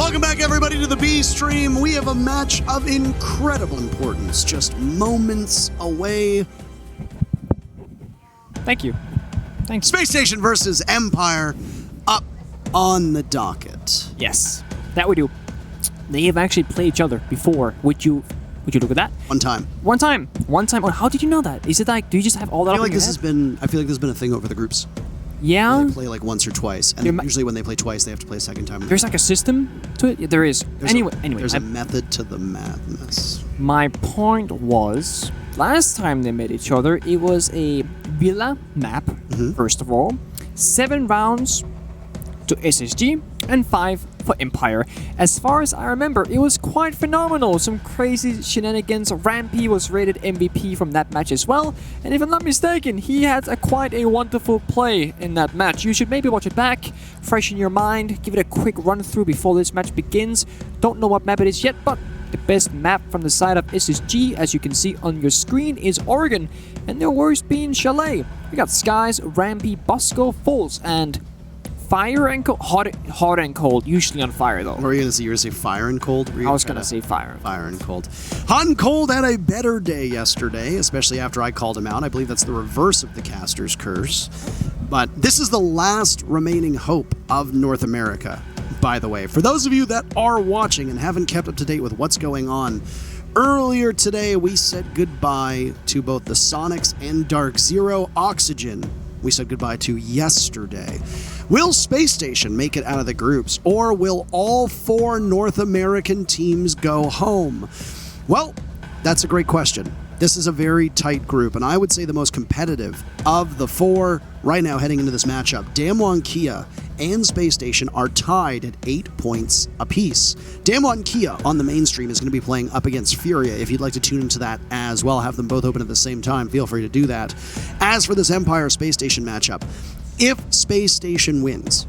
Welcome back, everybody, to the B stream. We have a match of incredible importance, just moments away. Thank you. Thanks. Spacestation versus Empire up on the docket. Yes, that we do. They have actually played each other before. Would you look at that? One time. One time. Oh, how did you know that? Is it like, do you just have all that? I feel like this has been a thing over the groups. Yeah. They play like once or twice, and usually when they play twice, they have to play a second time. There's like a system to it. Yeah, there is. Anyway, there's a method to the madness. My point was, last time they met each other, it was a Villa map. First of all, 7 rounds to SSG and 5 for Empire. As far as I remember, it was quite phenomenal. Some crazy shenanigans. Rampy was rated MVP from that match as well. And if I'm not mistaken, he had quite a wonderful play in that match. You should maybe watch it back, freshen your mind, give it a quick run through before this match begins. Don't know what map it is yet, but the best map from the side of SSG, as you can see on your screen, is Oregon. And their worst being Chalet. We got Skies, Rampy, Bosco, Falls, and Fire and cold, hot and cold. Usually on fire though. What were you gonna say? You were gonna say fire and cold? I was gonna say fire. Fire and cold. Hot and cold had a better day yesterday, especially after I called him out. I believe that's the reverse of the caster's curse. But this is the last remaining hope of North America, by the way. For those of you that are watching and haven't kept up to date with what's going on, earlier today we said goodbye to both the Sonics and Dark Zero. Oxygen we said goodbye to yesterday. Will Space Station make it out of the groups, or will all 4 North American teams go home? Well, that's a great question. This is a very tight group, and I would say the most competitive of the 4 right now heading into this matchup. Damwon Kia and Space Station are tied at 8 points apiece. Damwon Kia on the mainstream is going to be playing up against Furia. If you'd like to tune into that as well, have them both open at the same time, feel free to do that. As for this Empire Space Station matchup, if Space Station wins,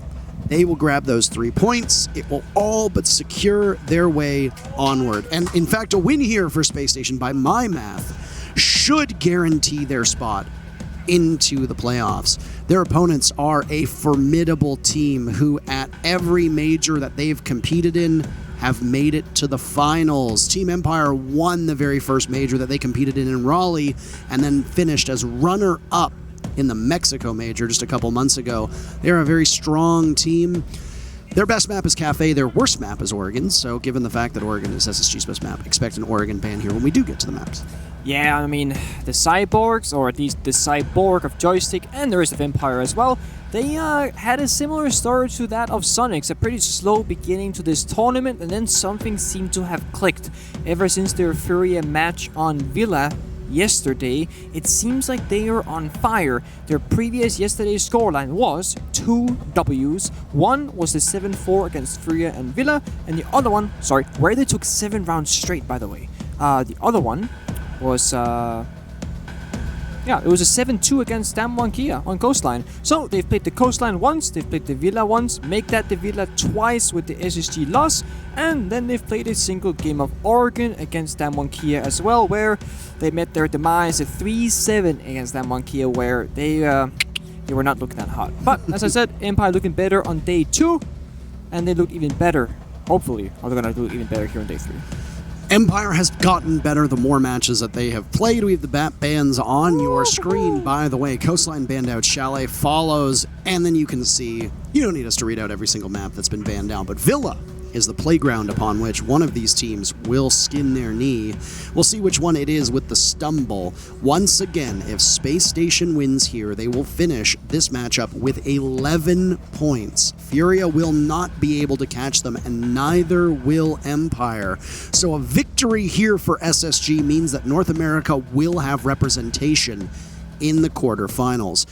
they will grab those 3 points. It will all but secure their way onward. And in fact, a win here for Space Station, by my math, should guarantee their spot into the playoffs. Their opponents are a formidable team who, at every major that they've competed in, have made it to the finals. Team Empire won the very first major that they competed in Raleigh, and then finished as runner-up in the Mexico major just a couple months ago. They're a very strong team. Their best map is Kafe. Their worst map is Oregon. So given the fact that Oregon is SSG's best map, expect an Oregon ban here when we do get to the maps. Yeah, I mean, the Cyborgs, or at least the Cyborg of Joystick and the rest of Empire as well, they had a similar story to that of Sonics. A pretty slow beginning to this tournament, and then something seemed to have clicked. Ever since their Furia match on Villa yesterday, it seems like they are on fire. Their previous yesterday's scoreline was 2 Ws. One was the 7-4 against Furia and Villa, and the other one, where they took 7 rounds straight, by the way. The other one was, it was a 7-2 against Damwon Kia on Coastline. So they've played the Coastline once, they've played the Villa once, make that the Villa twice with the SSG loss, and then they've played a single game of Oregon against Damwon Kia as well, where they met their demise at 3-7 against Damwon Kia, where they were not looking that hot. But as I said, Empire looking better on day 2, and they look even better. Hopefully, they're going to look even better here on day 3. Empire has gotten better the more matches that they have played. We have the bat bans on your screen, by the way. Coastline banned out, Chalet follows, and then you can see, you don't need us to read out every single map that's been banned out, but Villa is the playground upon which one of these teams will skin their knee. We'll see which one it is with the stumble. Once again, if Space Station wins here, they will finish this matchup with 11 points. Furia will not be able to catch them, and neither will Empire. So a victory here for SSG means that North America will have representation in the quarterfinals.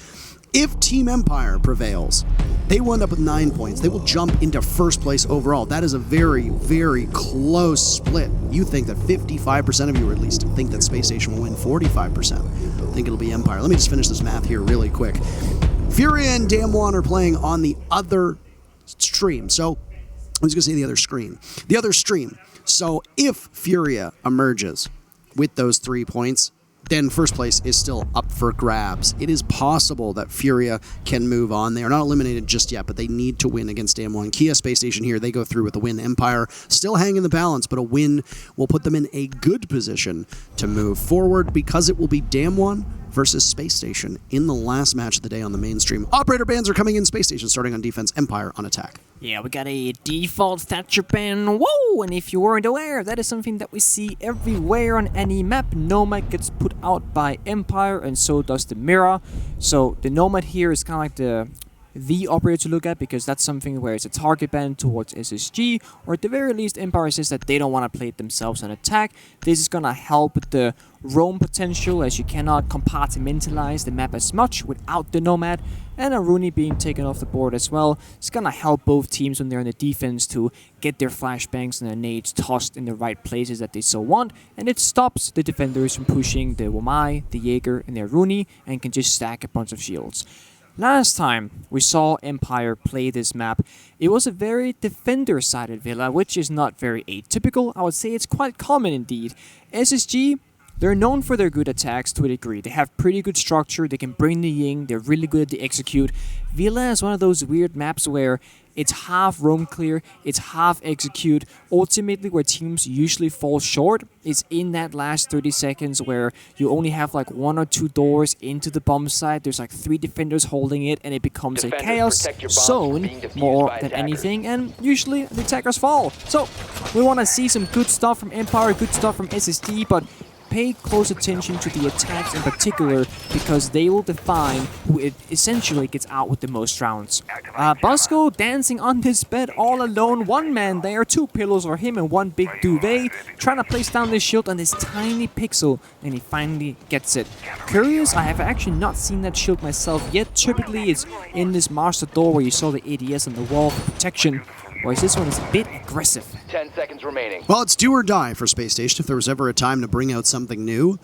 If Team Empire prevails, they will end up with 9 points. They will jump into first place overall. That is a very, very close split. You think that 55% of you, or at least think that Space Station will win 45%. Think it'll be Empire. Let me just finish this math here really quick. Furia and Damwon are playing on the other stream. So, I was going to say the other screen. The other stream. So, if Furia emerges with those 3 points, then first place is still up for grabs. It is possible that Furia can move on. They are not eliminated just yet, but they need to win against Damwon. Kia Space Station here, they go through with a win. Empire still hang in the balance, but a win will put them in a good position to move forward because it will be Damwon versus Space Station in the last match of the day on the mainstream. Operator bans are coming in. Space Station starting on defense, Empire on attack. Yeah, we got a default Thatcher ban. Whoa! And if you weren't aware, that is something that we see everywhere on any map. Nomad gets put out by Empire, and so does the Mirror. So the Nomad here is kind of like the operator to look at, because that's something where it's a target ban towards SSG, or at the very least Empire says that they don't want to play it themselves on attack. This is gonna help with the roam potential, as you cannot compartmentalize the map as much without the Nomad, and a Rooney being taken off the board as well. It's gonna help both teams when they're in the defense to get their flashbangs and their nades tossed in the right places that they so want, and it stops the defenders from pushing the Wamai, the Jaeger, and their Rooney, and can just stack a bunch of shields. Last time we saw Empire play this map, it was a very defender-sided Villa, which is not very atypical. I would say it's quite common indeed. SSG, they're known for their good attacks to a degree. They have pretty good structure, they can bring the Ying, they're really good at the execute. Villa is one of those weird maps where it's half roam clear, it's half execute. Ultimately, where teams usually fall short is in that last 30 seconds where you only have like 1 or 2 doors into the bomb site. There's like 3 defenders holding it, and it becomes a chaos zone more than anything, and usually the attackers fall. So we want to see some good stuff from Empire, good stuff from SSD, but pay close attention to the attacks in particular, because they will define who it essentially gets out with the most rounds. Bosco dancing on his bed all alone, one man there, 2 pillows for him and 1 big duvet, trying to place down this shield on this tiny pixel, and he finally gets it. Curious, I have actually not seen that shield myself yet. Typically it's in this master door where you saw the ADS on the wall for protection, whereas this one is a bit aggressive. 10 seconds remaining. Well, it's do or die for Space Station. If there was ever a time to bring out something new,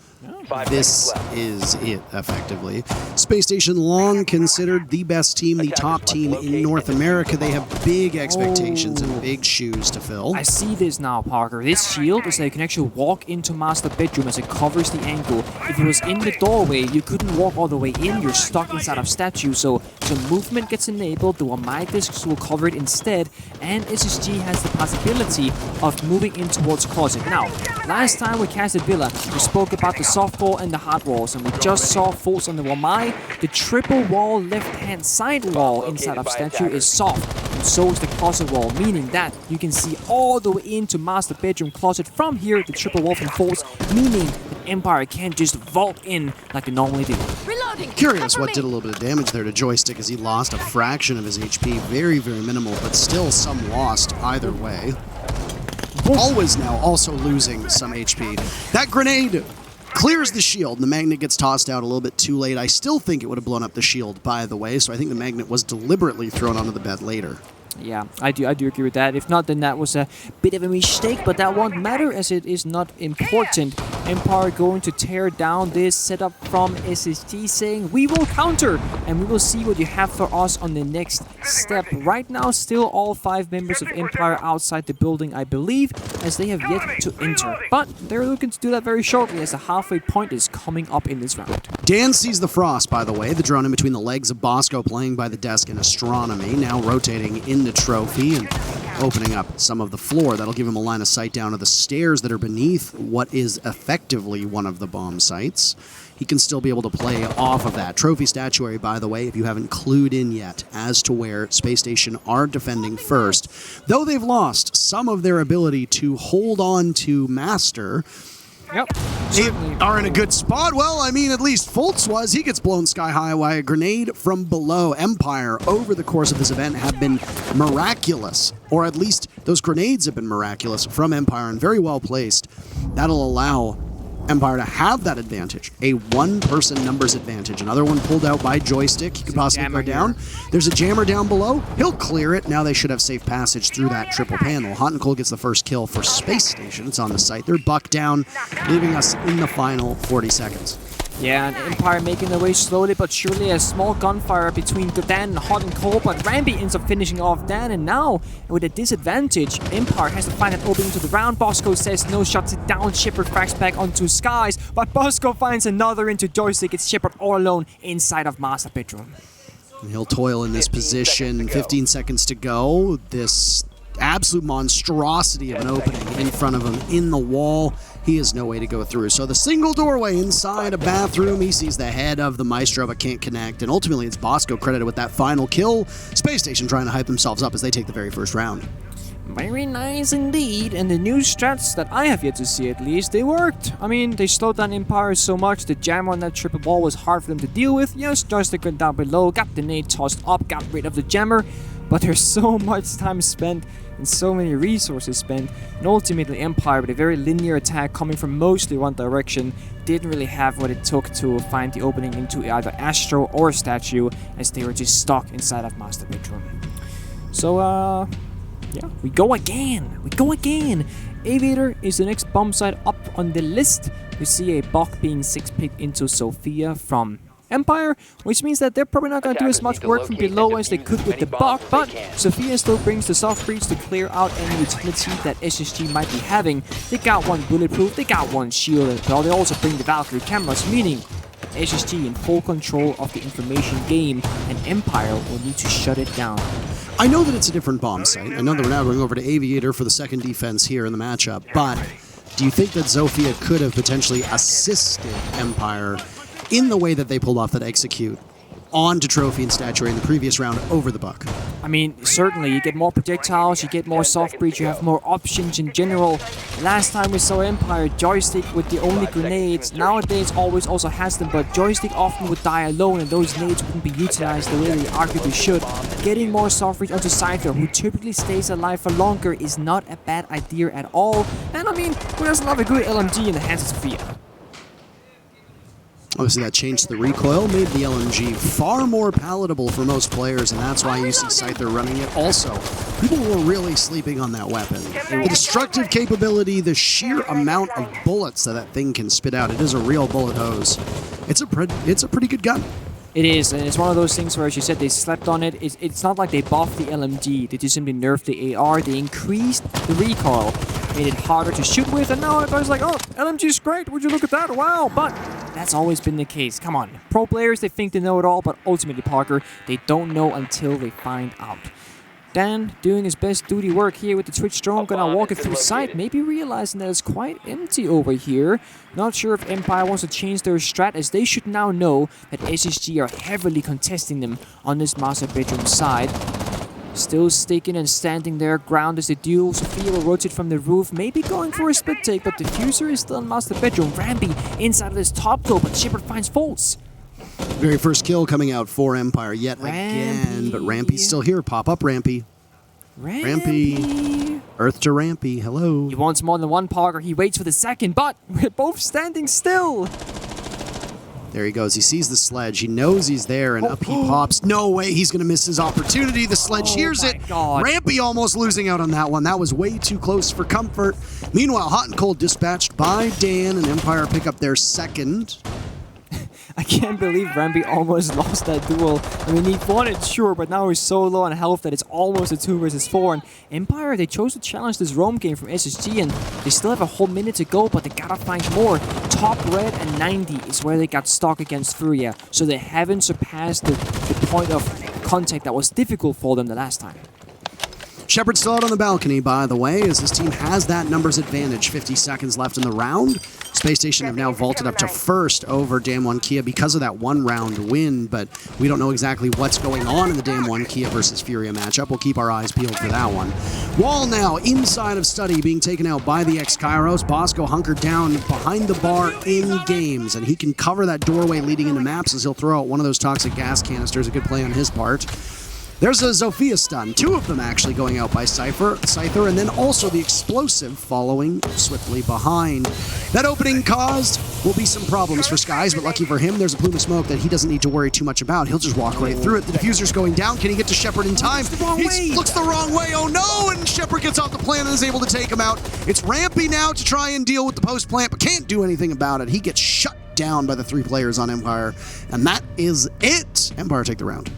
this is it, effectively. Space Station, long considered the best team, the top team in North America. They have big expectations and big shoes to fill. I see this now, Parker. This shield is that you can actually walk into master bedroom as it covers the angle. If it was in the doorway, you couldn't walk all the way in. You're stuck inside of statue, so movement gets enabled. The Wamai discs will cover it instead, and SSG has the possibility of moving in towards closet. Now, last time we casted Villa, we spoke about the soft wall and the hard walls, and we just saw faults on the Wamai. The triple wall left-hand side wall inside of statue is soft, and so is the closet wall, meaning that you can see all the way into master bedroom closet from here. The triple wall from faults, meaning that Empire can't just vault in like they normally do. Curious what did a little bit of damage there to Joystick, as he lost a fraction of his HP. Very, very minimal, but still some lost either way. Always now also losing some HP. That grenade clears the shield, and the magnet gets tossed out a little bit too late. I still think it would have blown up the shield, by the way, so I think the magnet was deliberately thrown onto the bed later. Yeah, I do agree with that. If not, then that was a bit of a mistake, but that won't matter as it is not important. Empire going to tear down this setup from SSG, saying we will counter, and we will see what you have for us on the next step. Right now, still all 5 members of Empire outside the building, I believe, as they have yet to enter. But they're looking to do that very shortly, as the halfway point is coming up in this round. Dan sees the frost, by the way, the drone in between the legs of Bosco, playing by the desk in Astronomy, now rotating into Trophy and opening up some of the floor. That'll give him a line of sight down to the stairs that are beneath what is effectively one of the bomb sites. He can still be able to play off of that. Trophy statuary, by the way, if you haven't clued in yet as to where Space Station are defending first. Though they've lost some of their ability to hold on to Master, Yep. they are in a good spot. Well, I mean, at least Fultz was. He gets blown sky high by a grenade from below. Empire, over the course of this event, have been miraculous. Or at least those grenades have been miraculous from Empire and very well placed. That'll allow Empire to have that advantage, a 1-person numbers advantage. Another one pulled out by Joystick. He could possibly go down. There's a jammer down below. He'll clear it. Now they should have safe passage through that triple panel. Hot and Cold gets the first kill for Space Station. It's on the site. They're buck down, leaving us in the final 40 seconds. Yeah, and Empire making their way slowly but surely. A small gunfire between Dan and Hot and Cold, but Rambi ends up finishing off Dan, and now, with a disadvantage, Empire has to find an opening to the round. Bosco says no, shuts it down. Shepard fracks back onto Skies, but Bosco finds another into Joystick. It's Shepard all alone inside of Master Bedroom. He'll toil in this position. 15 seconds to go. This absolute monstrosity of an opening in front of him in the wall. He has no way to go through. So the single doorway inside a bathroom. He sees the head of the Maestro but can't connect. And ultimately it's Bosco credited with that final kill. Space Station trying to hype themselves up as they take the very first round. Very nice indeed, and the new strats that I have yet to see at least, they worked. I mean, they slowed down Empire so much, the jam on that triple ball was hard for them to deal with. Yes, Joystick went down below, got the nade tossed up, got rid of the jammer, but there's so much time spent and so many resources spent, and ultimately Empire, with a very linear attack coming from mostly one direction, didn't really have what it took to find the opening into either Astro or Statue, as they were just stuck inside of Master Bedroom. So, yeah, we go again. Aviator is the next bomb site up on the list. We see a Bok being 6-picked into Sophia from Empire, which means that they're probably not going to do as much work from below as they could with the Bok, but Sophia still brings the soft breach to clear out any utility that SSG might be having. They got one bulletproof, they got one shield, but they also bring the Valkyrie cameras, meaning SSG in full control of the information game, and Empire will need to shut it down. I know that it's a different bomb site. I know that we're now going over to Aviator for the second defense here in the matchup, but do you think that Zofia could have potentially assisted Empire in the way that they pulled off that execute onto Trophy and Statuary in the previous round over the Buck? I mean, certainly, you get more projectiles, you get more soft breach, you have more options in general. Last time we saw Empire, Joystick with the only grenades. Nowadays, always also has them, but Joystick often would die alone, and those nades wouldn't be utilized the way they arguably should. Getting more soft breach onto Cypher, who typically stays alive for longer, is not a bad idea at all. And I mean, who doesn't love a good LMG in the hands of Sophia? Obviously, that changed the recoil, made the LMG far more palatable for most players, and that's why you see Scyther running it. Also, people were really sleeping on that weapon. The destructive capability, the sheer amount of bullets that thing can spit out, it is a real bullet hose. It's a pretty good gun. It is, and it's one of those things where, as you said, they slept on it. It's not like they buffed the LMG. They just simply nerfed the AR. They increased the recoil, made it harder to shoot with, and now everybody's like, oh, LMG's great. Would you look at that? Wow. But that's always been the case. Come on. Pro players, they think they know it all, but ultimately, Parker, they don't know until they find out. Dan doing his best duty work here with the Twitch drone, gonna walk it through sight, maybe realizing that it's quite empty over here. Not sure if Empire wants to change their strat, as they should now know that SSG are heavily contesting them on this Master Bedroom side. Still sticking and standing their ground as they duel. Sophia will rotate from the roof, maybe going for a split take, but Diffuser is still in Master Bedroom. Rambi inside of this top goal, but Shepard finds faults. Very first kill coming out for Empire yet again, but Rampy's still here. Pop up, Rampy. Rampy. Earth to Rampy. Hello. He wants more than one Parker. He waits for the second, but we're both standing still. There he goes. He sees the sledge. He knows he's there, and up he pops. No way. He's going to miss his opportunity. The sledge hears it. God. Rampy almost losing out on that one. That was way too close for comfort. Meanwhile, Hot and Cold dispatched by Dan, and Empire pick up their second. I can't believe Rambi almost lost that duel. I mean, he won it, sure, but now he's so low on health that it's almost a 2 versus 4. And Empire, they chose to challenge this roam game from SSG, and they still have a whole minute to go, but they gotta find more. Top red and 90 is where they got stuck against Furia, so they haven't surpassed the point of contact that was difficult for them the last time. Shepard still out on the balcony, by the way, as his team has that numbers advantage. 50 seconds left in the round. Space Station have now vaulted up to first over Dam 1 Kia because of that one-round win, but we don't know exactly what's going on in the Dam 1 Kia versus Furia matchup. We'll keep our eyes peeled for that one. Wall now inside of Study being taken out by the ex-Kairos. Bosco hunkered down behind the bar in games, and he can cover that doorway leading into maps as he'll throw out one of those toxic gas canisters. A good play on his part. There's a Zofia stun, 2 of them actually going out by Scyther, and then also the explosive following swiftly behind. That opening caused will be some problems for Skies, but lucky for him, there's a plume of smoke that he doesn't need to worry too much about. He'll just walk right through it. The diffuser's going down. Can he get to Shepard in time? He looks the wrong way. Oh no! And Shepard gets off the plant and is able to take him out. It's Rampy now to try and deal with the post plant, but can't do anything about it. He gets shut down by the 3 players on Empire. And that is it. Empire take the round.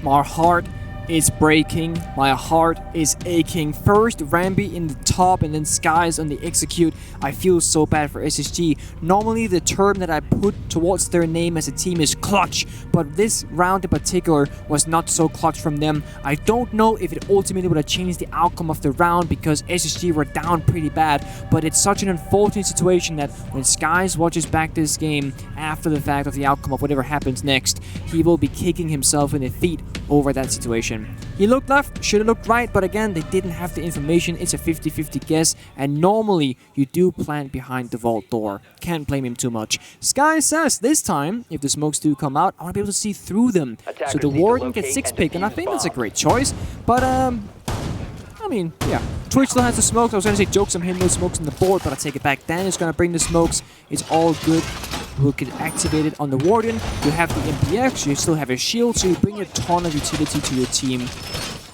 My heart is breaking. My heart is aching. First, Rambi in the top and then Skies on the execute. I feel so bad for SSG. Normally, the term that I put towards their name as a team is clutch, but this round in particular was not so clutch from them. I don't know if it ultimately would have changed the outcome of the round because SSG were down pretty bad, but it's such an unfortunate situation that when Skies watches back this game after the fact of the outcome of whatever happens next, he will be kicking himself in the feet over that situation. He looked left, should have looked right, but again, they didn't have the information. It's a 50-50 guess, and normally you do plant behind the vault door. Can't blame him too much. Sky says this time, if the smokes do come out, I want to be able to see through them. So the Warden gets 6-picked, and I think that's a great choice, but I mean, yeah. Twitch still has the smokes. I was going to say jokes, I'm hitting those smokes on the board, but I take it back. Dan is going to bring the smokes. It's all good. We'll get activated on the Warden. You have the MPX, you still have a shield, so you bring a ton of utility to your team.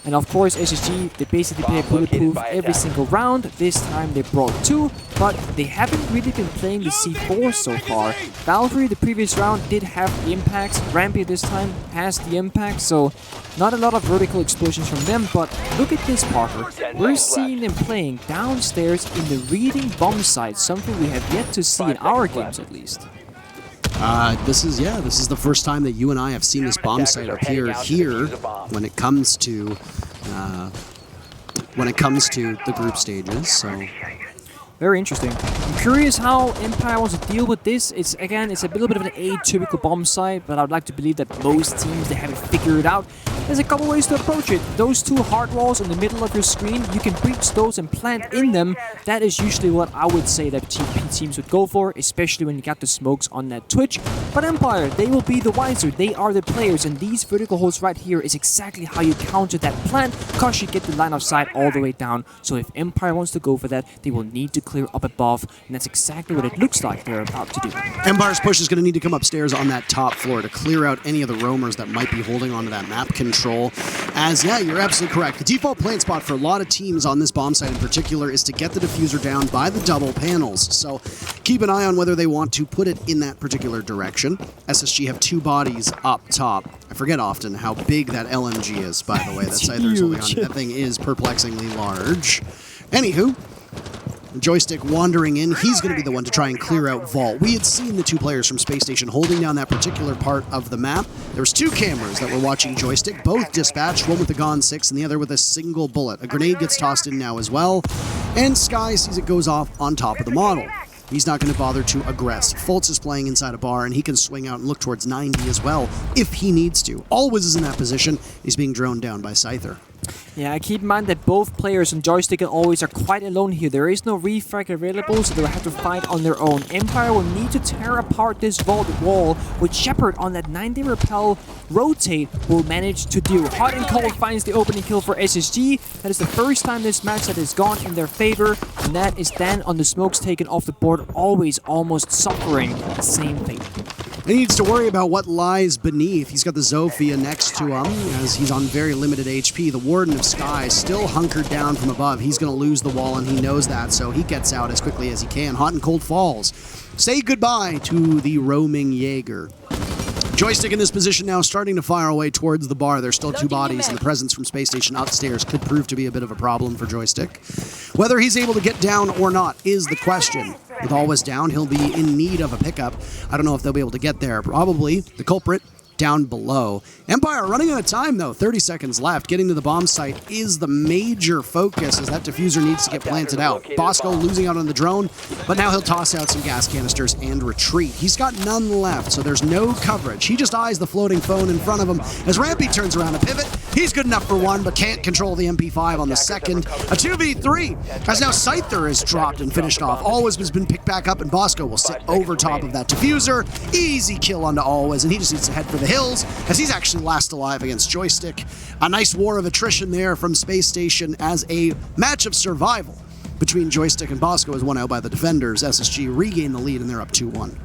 And of course, SSG, they basically play bulletproof every single round. This time they brought 2, but they haven't really been playing the C4 so far. Valkyrie, the previous round, did have the impacts. Rampy this time has the impact, so not a lot of vertical explosions from them, but look at this, Parker. We're seeing them playing downstairs in the reading bomb site, something we have yet to see in our games at least. This is the first time that you and I have seen this bomb site appear here when it comes to the group stages. So very interesting. I'm curious how Empire wants to deal with this. It's a little bit of an atypical bomb site, but I would like to believe that most teams, they have it figured out. There's a couple ways to approach it. Those 2 hard walls in the middle of your screen, you can breach those and plant in them. That is usually what I would say that TP teams would go for, especially when you got the smokes on that Twitch. But Empire, they will be the wiser. They are the players, and these vertical holes right here is exactly how you counter that plant, because you get the line of sight all the way down. So if Empire wants to go for that, they will need to clear up above, and that's exactly what it looks like they're about to do. Empire's push is going to need to come upstairs on that top floor to clear out any of the roamers that might be holding onto that map control. As, yeah, you're absolutely correct. The default plant spot for a lot of teams on this bomb site in particular is to get the diffuser down by the double panels. So keep an eye on whether they want to put it in that particular direction. SSG have 2 bodies up top. I forget often how big that LMG is, by the way. That Scyther's holding on. That thing is perplexingly large. Anywho, Joystick wandering in, he's going to be the one to try and clear out Vault. We had seen the 2 players from Space Station holding down that particular part of the map. There was 2 cameras that were watching Joystick, both dispatched, one with the Gon 6 and the other with a single bullet. A grenade gets tossed in now as well, and Sky sees it goes off on top of the model. He's not going to bother to aggress. Fultz is playing inside a bar, and he can swing out and look towards 90 as well, if he needs to. Always is in that position. He's being droned down by Scyther. Yeah, keep in mind that both players on Joystick and Always are quite alone here. There is no refrag available, so they'll have to fight on their own. Empire will need to tear apart this vault wall, which Shepard on that 90 repel rotate will manage to do. Hot and Cold finds the opening kill for SSG. That is the first time this match that has gone in their favor, and that is then on the smokes taken off the board, Always almost suffering the same fate. He needs to worry about what lies beneath. He's got the Zofia next to him, as he's on very limited HP. The Warden of Sky still hunkered down from above. He's going to lose the wall, and he knows that, so he gets out as quickly as he can. Hot and Cold falls. Say goodbye to the roaming Jaeger. Joystick in this position now, starting to fire away towards the bar. There's still 2 bodies, and the presence from Space Station upstairs could prove to be a bit of a problem for Joystick. Whether he's able to get down or not is the question. With Always down, he'll be in need of a pickup. I don't know if they'll be able to get there. Probably the culprit down below. Empire running out of time, though. 30 seconds left. Getting to the bomb site is the major focus, as that diffuser needs to get planted out. Bosco losing out on the drone, but now he'll toss out some gas canisters and retreat. He's got none left, so there's no coverage. He just eyes the floating phone in front of him as Rampy turns around to pivot. He's good enough for one, but can't control the MP5 on the second. A 2v3, as now Scyther is dropped and finished off. Always has been picked back up, and Bosco will sit over top of that diffuser. Easy kill onto Always, and he just needs to head for the hills, as he's actually last alive against Joystick. A nice war of attrition there from Space Station, as a match of survival between Joystick and Bosco is won out by the defenders. SSG regain the lead, and they're up 2-1.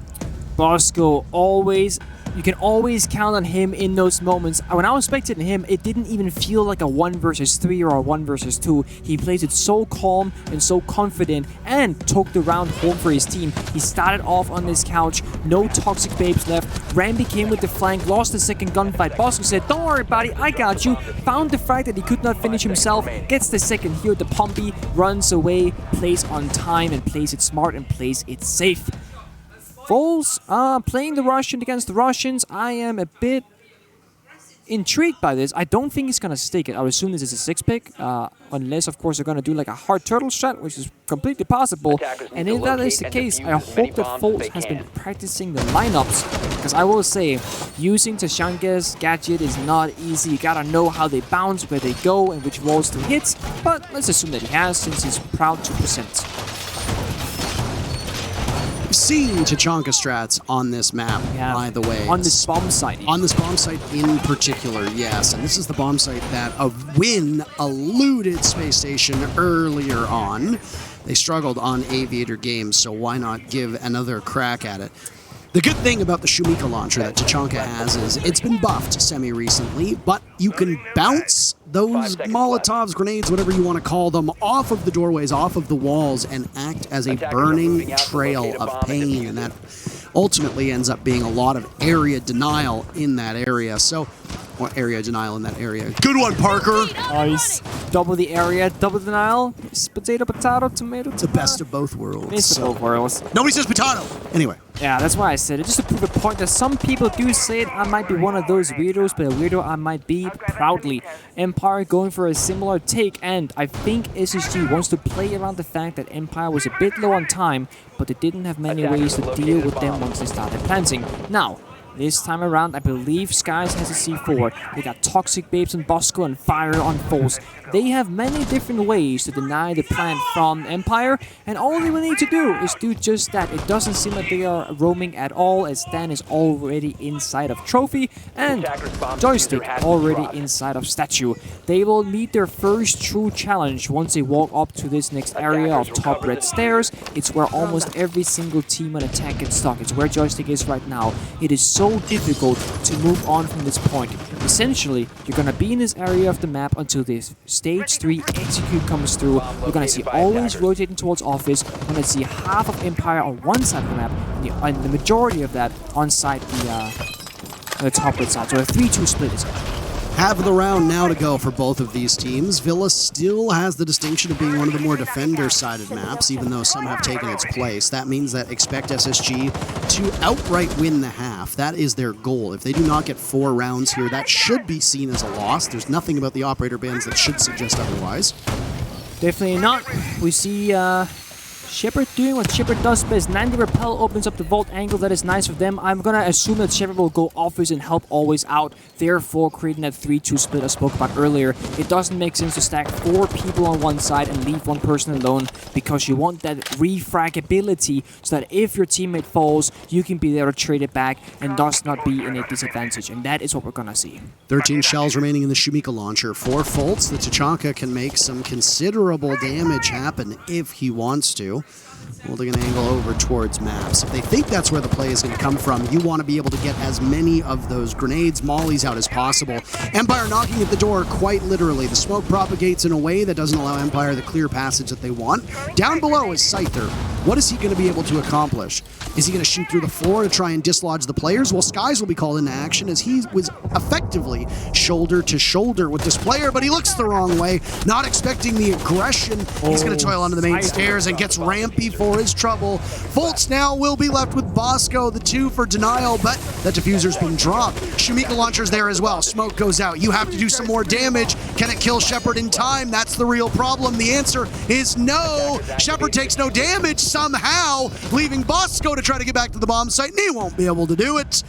Bosco always You can always count on him in those moments. When I was spectating him, it didn't even feel like a 1 versus 3 or a 1 versus 2. He plays it so calm and so confident and took the round home for his team. He started off on this couch, no toxic babes left. Rambi came with the flank, lost the second gunfight. Bosco said, don't worry buddy, I got you. Found the fact that he could not finish himself, gets the second here, the Pompey runs away, plays on time and plays it smart and plays it safe. Foles playing the Russian against the Russians. I am a bit intrigued by this. I don't think he's going to stick it. I would assume this is a 6-pick, unless, of course, they're going to do like a hard turtle strat, which is completely possible. And if that is the case, I hope that Foles has been practicing the lineups, because I will say, using Tashanka's gadget is not easy. You got to know how they bounce, where they go, and which walls to hit. But let's assume that he has, since he's proud to present. Seen Tachanka strats on this map, by the way. On this bomb site. On this bomb site in particular, yes. And this is the bomb site that a win eluded Space Station earlier on. They struggled on Aviator Games, so why not give another crack at it? The good thing about the Shumika launcher that Tachanka has is it's been buffed semi-recently, but you can bounce those Molotovs, grenades, whatever you want to call them, off of the doorways, off of the walls, and act as a burning trail of pain, and that ultimately ends up being a lot of area denial in that area. So, or area denial in that area. Good one, Parker! Nice. Double the area, double denial. Potato, potato, tomato, It's the best of both worlds. It's the both worlds. Nobody says potato! Anyway. Yeah, that's why I said it, just to prove a point that some people do say it. I might be one of those weirdos, but a weirdo I might be proudly. Empire going for a similar take, and I think SSG wants to play around the fact that Empire was a bit low on time, but they didn't have many ways to deal with them once they started planting. Now, this time around, I believe Skies has a C4. They got Toxic Babes on Bosco and Fire on Foles. They have many different ways to deny the plant from Empire, and all they will need to do is do just that. It doesn't seem like they are roaming at all, as Dan is already inside of Trophy, and Joystick already inside of Statue. They will meet their first true challenge once they walk up to this next area of top red stairs. It's where almost every single team on attack gets stuck. It's where Joystick is right now. It is so difficult to move on from this point. Essentially, you're gonna be in this area of the map until this stage 3 execute comes through. You're gonna see always rotating towards office. You're gonna see half of Empire on one side of the map, and the majority of that on side the top right side. So a 3-2 split is Half of the round now to go for both of these teams. Villa still has the distinction of being one of the more defender-sided maps, even though some have taken its place. That means that expect SSG to outright win the half. That is their goal. If they do not get 4 rounds here, that should be seen as a loss. There's nothing about the operator bans that should suggest otherwise. Definitely not. We see Shepard doing what Shepard does best. 90 Repel opens up the vault angle. That is nice for them. I'm gonna assume that Shepard will go office and help always out, therefore creating that 3-2 split I spoke about earlier. It doesn't make sense to stack 4 people on one side and leave one person alone, because you want that refragability so that if your teammate falls, you can be there to trade it back and thus not be in a disadvantage. And that is what we're gonna see. 13 shells remaining in the Shumika launcher. 4 faults. The Tachanka can make some considerable damage happen if he wants to. Holding an angle over towards maps. If they think that's where the play is going to come from, you want to be able to get as many of those grenades, mollies out as possible. Empire knocking at the door quite literally. The smoke propagates in a way that doesn't allow Empire the clear passage that they want. Down below is Scyther. What is he going to be able to accomplish? Is he going to shoot through the floor to try and dislodge the players? Well, Skies will be called into action as he was effectively shoulder to shoulder with this player, but he looks the wrong way, not expecting the aggression. He's going to toil onto the main stairs and gets rampy for his trouble. Volts now will be left with Bosco, the 2 for denial, but that diffuser's been dropped. Shumika launcher's there as well. Smoke goes out. You have to do some more damage. Can it kill Shepard in time? That's the real problem. The answer is no. Shepard takes no damage somehow, leaving Bosco to try to get back to the bomb site, and he won't be able to do it.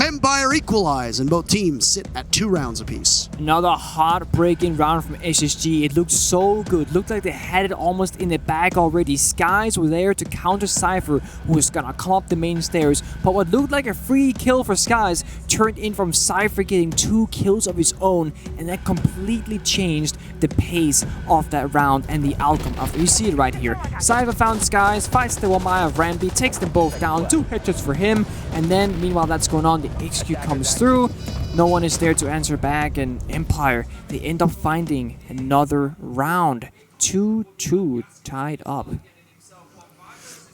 Empire equalize, and both teams sit at 2 rounds apiece. Another heartbreaking round from SSG. It looked so good. Looked like they had it almost in the bag already. Skies were there to counter Cypher, who was gonna come up the main stairs. But what looked like a free kill for Skies turned in from Cypher getting 2 kills of his own, and that completely changed the pace of that round and the outcome of it. You see it right here. Cypher found Skies, fights the Wamaya of Rambi, takes them both down, 2 headshots for him, and then meanwhile that's going on. the execute comes through, no one is there to answer back, and Empire, they end up finding another round. 2-2 tied up.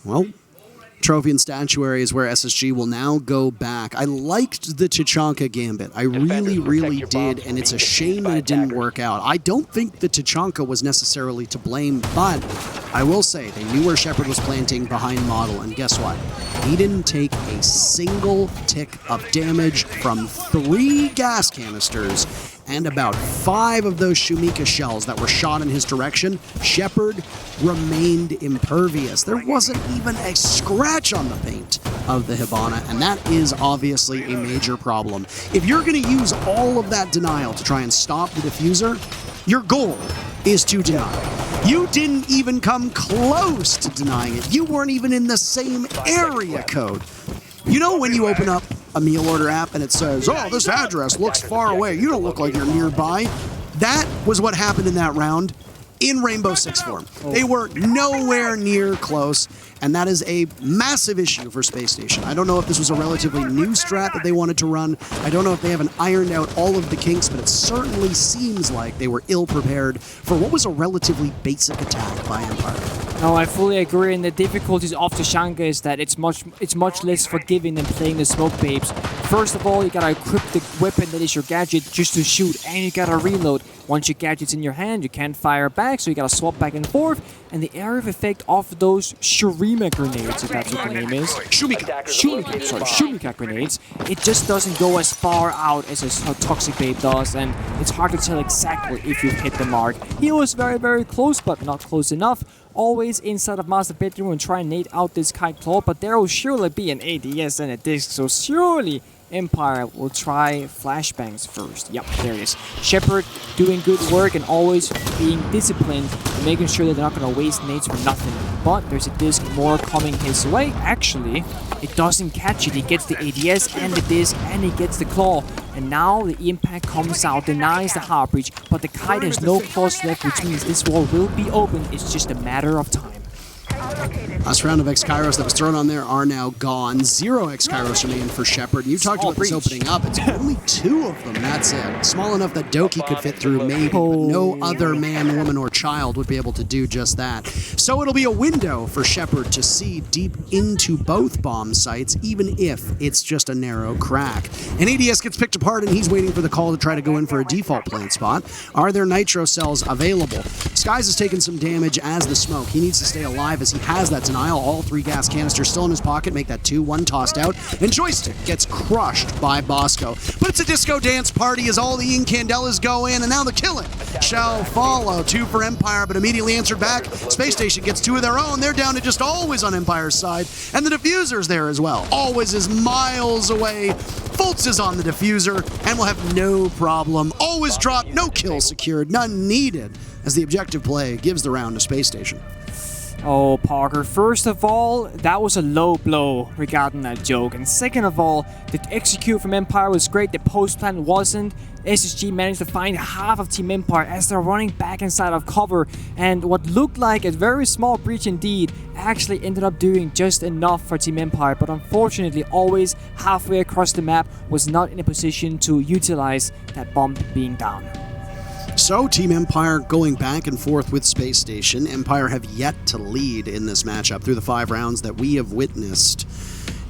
Well, trophy and statuary is where SSG will now go back. I liked the Tachanka gambit. I really did, and it's a shame that it didn't work out. I don't think the Tachanka was necessarily to blame, but I will say they knew where Shepard was planting behind Model, and guess what? He didn't take a single tick of damage from 3 gas canisters and about 5 of those Shumika shells that were shot in his direction. Shepard remained impervious. There wasn't even a scratch on the paint of the Hibana, and that is obviously a major problem. If you're going to use all of that denial to try and stop the diffuser, your goal is to deny. You didn't even come close to denying it. You weren't even in the same area code. You know when you open up a meal order app and it says, oh, this address looks far away. You don't look like you're nearby. That was what happened in that round in Rainbow Six form. They were nowhere near close, and that is a massive issue for Space Station. I don't know if this was a relatively new strat that they wanted to run. I don't know if they haven't ironed out all of the kinks, but it certainly seems like they were ill-prepared for what was a relatively basic attack by Empire. No, I fully agree, and the difficulties of Tachanka is that it's much less forgiving than playing the smoke babes. First of all, you gotta equip the weapon that is your gadget just to shoot, and you gotta reload. Once your gadget's in your hand, you can't fire back, so you gotta swap back and forth, and the area of effect of those Shurima grenades, if that's what the name is. Shumika grenades. It just doesn't go as far out as a Toxic Babe does, and it's hard to tell exactly if you've hit the mark. He was very close, but not close enough. Always inside of Master Bedroom and try and nade out this Kite Claw, but there will surely be an ADS and a disc, so surely Empire will try flashbangs first. Yep, there it is. Shepard doing good work and always being disciplined and making sure that they're not going to waste nades for nothing. But there's a disc more coming his way. Actually, it doesn't catch it. He gets the ADS and the disc and he gets the claw. And now the impact comes out, denies the hard breach, but the Kite has no claws left, which means this wall will be open. It's just a matter of time. Last round of X-Kairos that was thrown on there are now gone. 0 X-Kairos remain for Shepard. You talked about this opening up. It's only 2 of them. That's it. Small enough that Doki could fit through, maybe, but no other man, woman, or child would be able to do just that. So it'll be a window for Shepard to see deep into both bomb sites, even if it's just a narrow crack. An ADS gets picked apart, and he's waiting for the call to try to go in for a default plant spot. Are there nitro cells available? Skies has taken some damage as the smoke. He needs to stay alive as he has that denial. All 3 gas canisters still in his pocket, make that 2-1 tossed out, and Joystick gets crushed by Bosco. But it's a disco dance party as all the incandelas go in, and now the killing shall follow. 2 for Empire, but immediately answered back. Space Station gets 2 of their own. They're down to just Always on Empire's side, and the diffuser's there as well. Always is miles away. Fultz is on the diffuser, and will have no problem. Always dropped, no kill secured, none needed, as the objective play gives the round to Space Station. Oh, Parker, first of all, that was a low blow regarding that joke. And second of all, the execute from Empire was great, the post plan wasn't. SSG managed to find half of Team Empire as they're running back inside of cover. And what looked like a very small breach indeed actually ended up doing just enough for Team Empire. But unfortunately, Always halfway across the map was not in a position to utilize that bomb being down. So, Team Empire going back and forth with Space Station. Empire have yet to lead in this matchup through the 5 rounds that we have witnessed.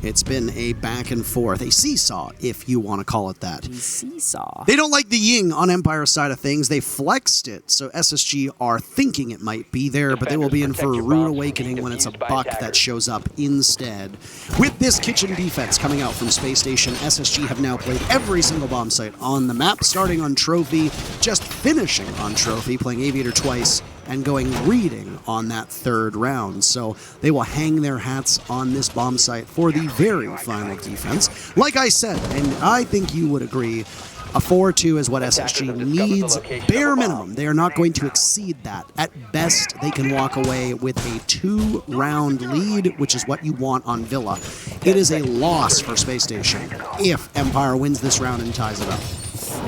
It's been a back and forth, a seesaw, if you want to call it that. Seesaw. They don't like the ying on Empire's side of things. They flexed it, so SSG are thinking it might be there, but they will be in for a rude awakening when it's a buck that shows up instead. With this kitchen defense coming out from Space Station, SSG have now played every single bomb site on the map, starting on Trophy, just finishing on Trophy, playing Aviator twice, and going reading on that 3rd round. So they will hang their hats on this bomb site for the very final defense. Like I said, and I think you would agree, a 4-2 is what SSG needs, bare minimum. They are not going to exceed that. At best, they can walk away with a 2-round lead, which is what you want on Villa. It is a loss for Space Station if Empire wins this round and ties it up.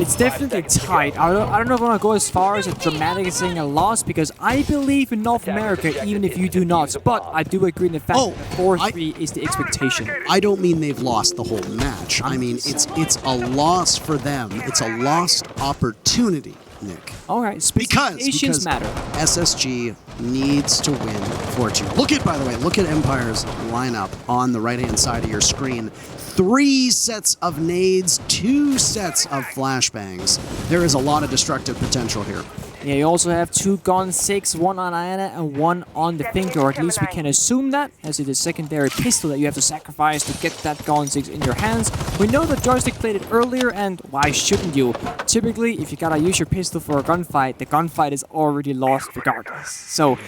It's definitely tight. I don't know if I want to go as far as dramatizing a loss because I believe in North America, even if you do not. But I do agree in the fact that 4-3 is the expectation. I don't mean they've lost the whole match. I mean it's a loss for them. It's a lost opportunity, Nick. All right, Because matter. SSG needs to win 4-2. Look at Empire's lineup on the right-hand side of your screen. 3 sets of nades, 2 sets of flashbangs. There is a lot of destructive potential here. Yeah, you also have 2 Gun 6, 1 on Iana and 1 on the Finger, or at least we can assume that, as it is a secondary pistol that you have to sacrifice to get that Gun 6 in your hands. We know that Joystick played it earlier, and why shouldn't you? Typically, if you gotta use your pistol for a gunfight, the gunfight is already lost regardless. So,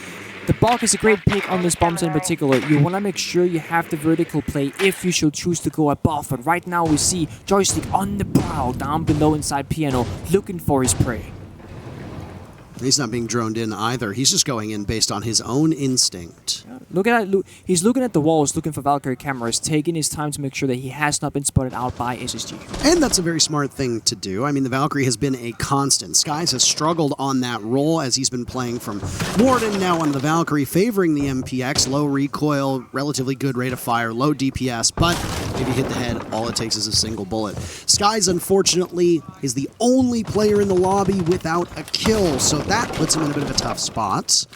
the Bog is a great pick on this bomb set in particular. You want to make sure you have the vertical play if you should choose to go above. But right now we see Joystick on the prowl down below inside Piano, looking for his prey. He's not being droned in either. He's just going in based on his own instinct. Look at that. He's looking at the walls, looking for Valkyrie cameras, taking his time to make sure that he has not been spotted out by SSG. And that's a very smart thing to do. I mean, the Valkyrie has been a constant. Skies has struggled on that role as he's been playing from Morden, now on the Valkyrie, favoring the MPX. Low recoil, relatively good rate of fire, low DPS, but if you hit the head, all it takes is a single bullet. Skies, unfortunately, is the only player in the lobby without a kill, so that puts him in a bit of a tough spot.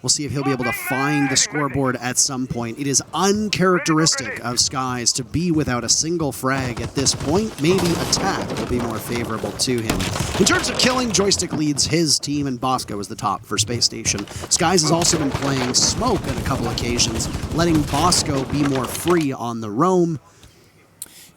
We'll see if he'll be able to find the scoreboard at some point. It is uncharacteristic of Skies to be without a single frag at this point. Maybe attack will be more favorable to him. In terms of killing, Joystick leads his team, and Bosco is the top for Space Station. Skies has also been playing Smoke on a couple occasions, letting Bosco be more free on the roam.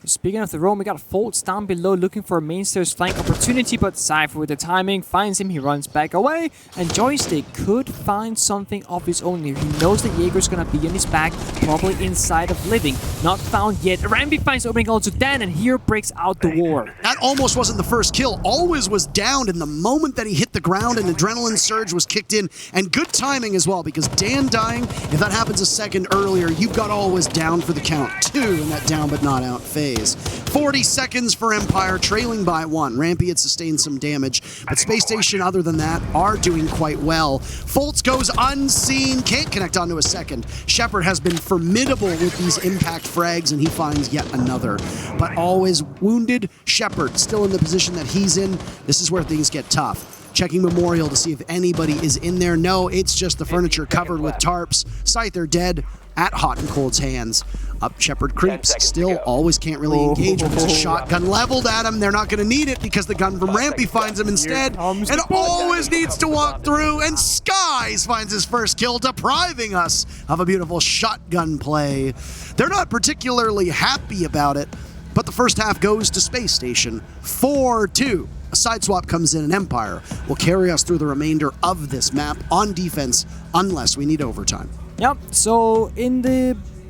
Speaking of the roam, we got Foltz down below looking for a mainstairs flank opportunity, but Cypher with the timing finds him, he runs back away, and Joystick could find something of his own here. He knows that Jaeger's gonna be in his back, probably inside of Living. Not found yet. Rambi finds opening also Dan, and here breaks out the war. That almost wasn't the first kill. Always was downed in the moment that he hit the ground, and Adrenaline Surge was kicked in, and good timing as well, because Dan dying, if that happens a second earlier, you've got Always down for the count 2 in that down but not out phase. 40 seconds for Empire, trailing by 1. Rampy had sustained some damage, but Space Station, other than that, are doing quite well. Foltz goes unseen, can't connect onto a second. Shepard has been formidable with these impact frags, and he finds yet another. But Always wounded. Shepard still in the position that he's in. This is where things get tough. Checking Memorial to see if anybody is in there. No, it's just the furniture covered with tarps. Scyther dead at Hot and Cold's hands. Up Shepard creeps, still Always can't really engage with a shotgun leveled at him. They're not going to need it because the gun from Rampy finds him instead. And Always needs to walk through, and Skies finds his first kill, depriving us of a beautiful shotgun play. They're not particularly happy about it, but the first half goes to Space Station 4-2. A side swap comes in, and Empire will carry us through the remainder of this map on defense unless we need overtime. Yep, so in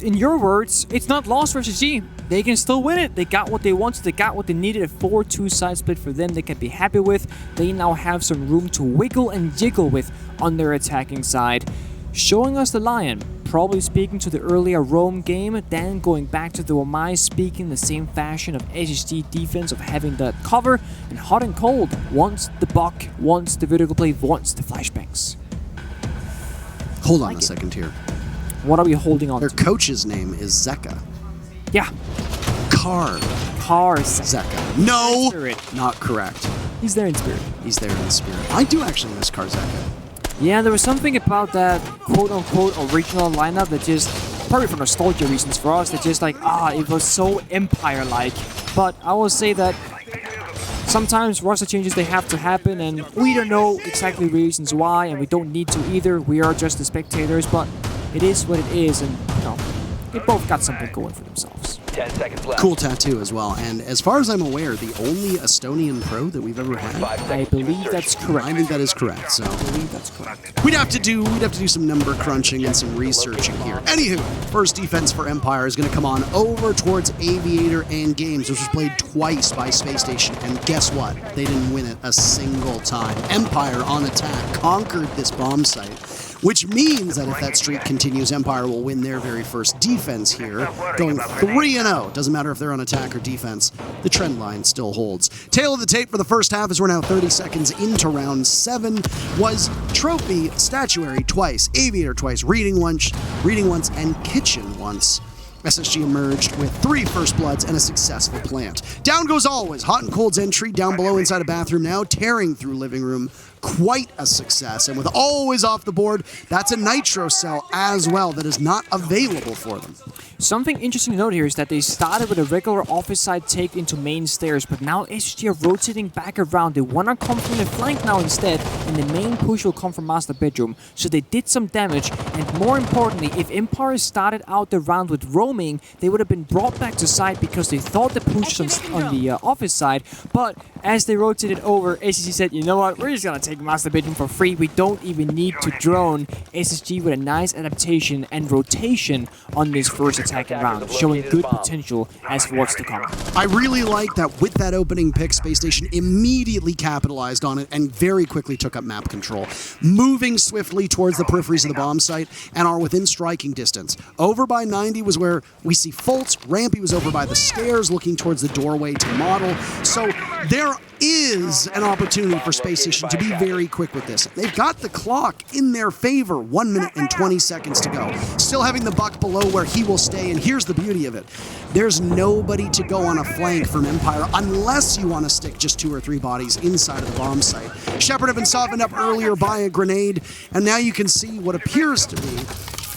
your words, it's not lost for SSG. They can still win it. They got what they wanted. They got what they needed. A 4-2 side split for them they can be happy with. They now have some room to wiggle and jiggle with on their attacking side. Showing us the Lion, probably speaking to the earlier Rome game, then going back to the Wamai, speaking the same fashion of SSG defense, of having that cover, and Hot and Cold wants the buck, wants the vertical play, wants the flashbangs. Hold on a second here. What are we holding on Their to? coach's name is Zeka. Yeah. Card Cars. Zeka. No, Spirit. not correct. He's there in spirit. He's there in spirit. I do actually miss Karzeka. Yeah, there was something about that quote-unquote original lineup that just, probably for nostalgia reasons for us, that just like, it was so Empire-like. But I will say that sometimes roster changes, they have to happen, and we don't know exactly reasons why, and we don't need to either. We are just the spectators, but it is what it is, and, you know, they both got something going for themselves. 10 seconds left. Cool tattoo as well. And as far as I'm aware, the only Estonian pro that we've ever had. I believe that's correct. I think that is correct. So I believe that's correct. we'd have to do some number crunching and some researching here. Anywho, first defense for Empire is going to come on over towards Aviator and Games, which was played twice by Space Station. And guess what? They didn't win it a single time. Empire on attack conquered this bomb site. which means that if that streak continues, Empire will win their very first defense here, going 3-0. Doesn't matter if they're on attack or defense, the trend line still holds. Tail of the tape for the first half, as we're now 30 seconds into round 7, was Trophy, Statuary twice, Aviator twice, Reading once, and Kitchen once. SSG emerged with 3 first bloods and a successful plant. Down goes always. Hot and Cold's entry down below inside a bathroom now, tearing through living room. Quite a success. And with always off the board, that's a nitro cell as well that is not available for them. Something interesting to note here is that they started with a regular office side take into main stairs, but now SSG are rotating back around. They want to come from the flank now instead, and the main push will come from master bedroom. So they did some damage, and more importantly, if Empire started out the round with roaming, they would have been brought back to side because they thought the push on the office side, but as they rotated over, SSG said, you know what, we're just gonna take master bedroom for free. We don't even need to drone. SSG with a nice adaptation and rotation on this first attacking round, showing good potential as for what's to come. I really like that with that opening pick, Space Station immediately capitalized on it and very quickly took up map control, moving swiftly towards the peripheries of the bomb site and are within striking distance. Over by 90 was where we see Fultz. Rampy was over by the stairs looking towards the doorway to model. So there is an opportunity for Space Station to be very quick with this. They've got the clock in their favor, 1 minute and 20 seconds to go. Still having the buck below where he will stay, and here's the beauty of it. There's nobody to go on a flank from Empire unless you want to stick just 2 or 3 bodies inside of the bomb site. Shepard had been softened up earlier by a grenade, and now you can see what appears to be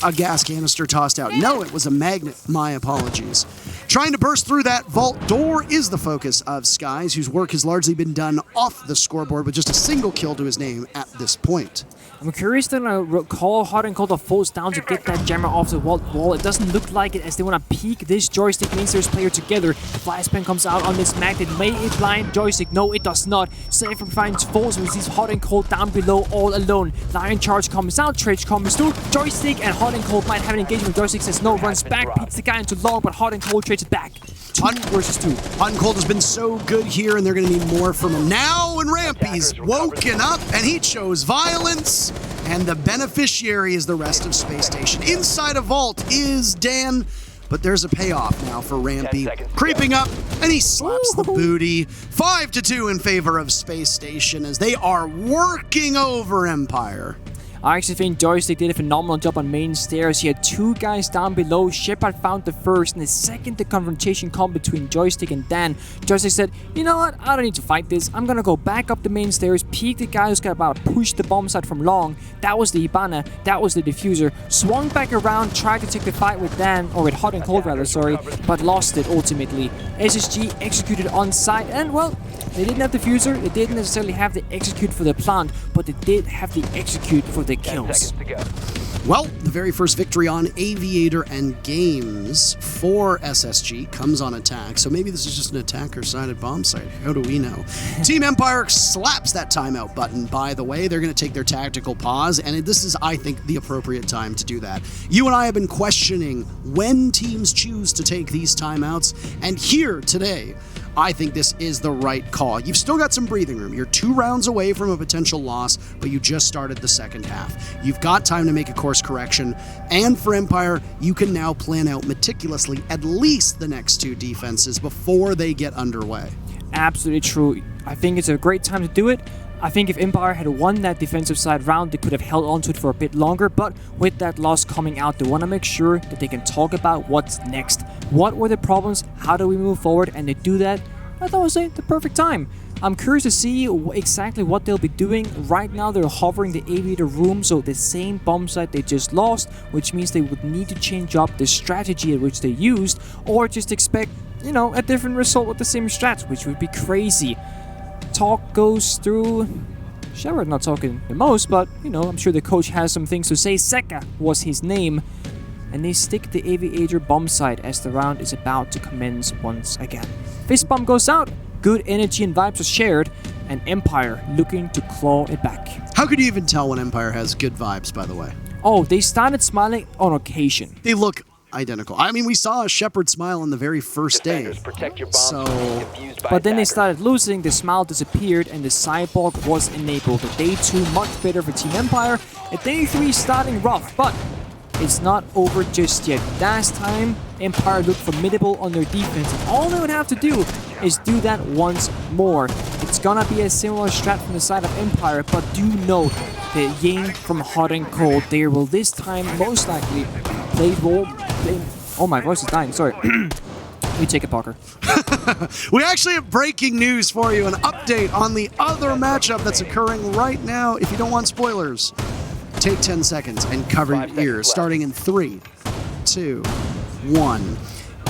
a gas canister tossed out. No, it was a magnet. My apologies. Trying to burst through that vault door is the focus of Skies, whose work has largely been done off the scoreboard with just a single kill to his name at this point. I'm curious to call Hot and Cold Fultz down to get that jammer off the wall. It doesn't look like it as they want to peek this joystick main stairs player together. Flashbang comes out on this magnet. May it blind joystick? No, it does not. Safer finds Fultz with these Hot and Cold down below all alone. Lion Charge comes out, Trage comes through. Joystick and Hot and Cold might have an engagement. Joystick says no, runs back, peeks the guy into long, but Hot and Cold trades it back. 2 versus 2. Hot and Cold has been so good here, and they're going to need more from him now. And Rampy's woken up, and he chose violence. And the beneficiary is the rest of Space Station. Inside a vault is Dan, but there's a payoff now for Rampy. Creeping up, and he slaps the booty. 5-2 in favor of Space Station as they are working over Empire. I actually think Joystick did a phenomenal job on main stairs. He had 2 guys down below. Shepard found the first, and the second the confrontation come between Joystick and Dan, Joystick said, you know what, I don't need to fight this. I'm gonna go back up the main stairs, peek the guy who's got about to push the bomb site from long. That was the Hibana, that was the diffuser. Swung back around, tried to take the fight with Dan, or with Hot and Cold rather, sorry, but lost it ultimately. SSG executed on site, and well, they didn't have the diffuser, they didn't necessarily have the execute for the plant, but they did have the execute for the kills. Well, the very first victory on Aviator and Games for SSG comes on attack, so maybe this is just an attacker-sided bomb site. How do we know? Team Empire slaps that timeout button, by the way. They're going to take their tactical pause, and this is, I think, the appropriate time to do that. You and I have been questioning when teams choose to take these timeouts, and here today, I think this is the right call. You've still got some breathing room. You're 2 rounds away from a potential loss, but you just started the second half. You've got time to make a course correction, and for Empire, you can now plan out meticulously at least the next 2 defenses before they get underway. Absolutely true. I think it's a great time to do it. I think if Empire had won that defensive side round, they could have held on to it for a bit longer, but with that loss coming out, they want to make sure that they can talk about what's next. What were the problems? How do we move forward? And they do that, I thought was the perfect time. I'm curious to see exactly what they'll be doing. Right now, they're hovering the Aviator room, so the same bomb site they just lost, which means they would need to change up the strategy at which they used, or just expect, you know, a different result with the same strat, which would be crazy. Talk goes through Shepard, not talking the most, but, you know, I'm sure the coach has some things to say. Seka was his name. And they stick the Aviator bomb site as the round is about to commence once again. Fist bump goes out, good energy and vibes are shared, and Empire looking to claw it back. How could you even tell when Empire has good vibes, by the way? Oh, they started smiling on occasion. They look identical. I mean, we saw a Shepherd smile on the very first day. So, but then they started losing, the smile disappeared, and the Cyborg was enabled. Day 2 much better for Team Empire. And Day 3 starting rough, but it's not over just yet. Last time, Empire looked formidable on their defense, and all they would have to do is do that once more. It's gonna be a similar strat from the side of Empire, but do note that Ying from Hot and Cold, they will this time most likely play role. Oh, my voice is dying, sorry. You take it, Parker. We actually have breaking news for you, an update on the other matchup that's occurring right now. If you don't want spoilers, take 10 seconds and cover your ears, starting in 3, 2, 1.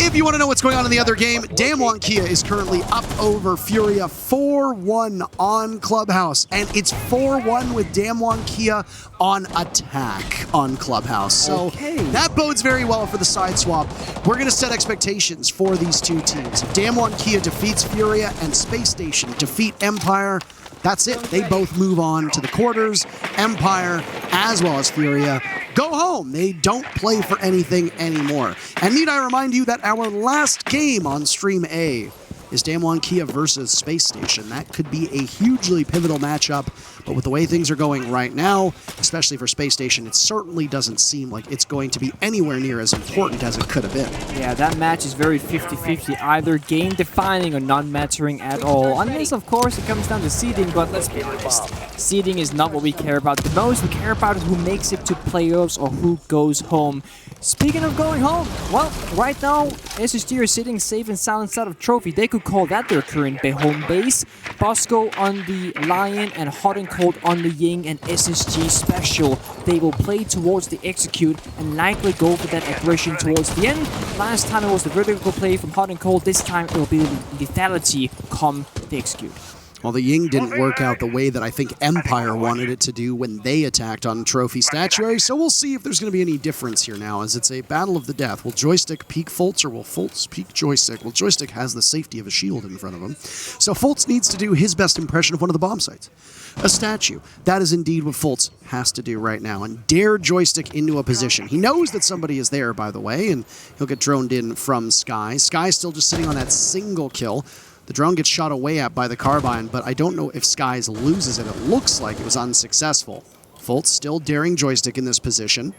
If you want to know what's going on in the other game, Damwon Kia is currently up over Furia 4-1 on Clubhouse, and it's 4-1 with Damwon Kia on attack on Clubhouse. So that bodes very well for the side swap. We're going to set expectations for these two teams. If Damwon Kia defeats Furia and Space Station defeat Empire, that's it. They both move on to the quarters. Empire, as well as Furia, go home. They don't play for anything anymore. And need I remind you that our last game on Stream A is Damwon Kia versus Space Station. That could be a hugely pivotal matchup, but with the way things are going right now, especially for Space Station, it certainly doesn't seem like it's going to be anywhere near as important as it could have been. Yeah, that match is very 50-50, either game-defining or non-mattering at all. Unless, of course, it comes down to seeding, but let's be honest, seeding is not what we care about the most. We care about who makes it to playoffs or who goes home. Speaking of going home, well, right now, SSG are sitting safe and sound inside of Trophy. They could call that their current home base. Bosco on the Lion and Hot and Cold on the Ying and SSG special. They will play towards the execute and likely go for that aggression towards the end. Last time it was the vertical play from Hot and Cold. This time it will be lethality come the execute. Well, the Ying didn't work out the way that I think Empire wanted it to do when they attacked on Trophy Statuary, so we'll see if there's going to be any difference here now, as it's a battle of the death. Will Joystick peek Fultz, or will Fultz peek Joystick? Well, Joystick has the safety of a shield in front of him, so Fultz needs to do his best impression of one of the bomb sites. A statue. That is indeed what Fultz has to do right now, and dare Joystick into a position. He knows that somebody is there, by the way, and he'll get droned in from Sky. Sky's still just sitting on that single kill. The drone gets shot away at by the carbine, but I don't know if Skies loses it. It looks like it was unsuccessful. Fultz still daring Joystick in this position.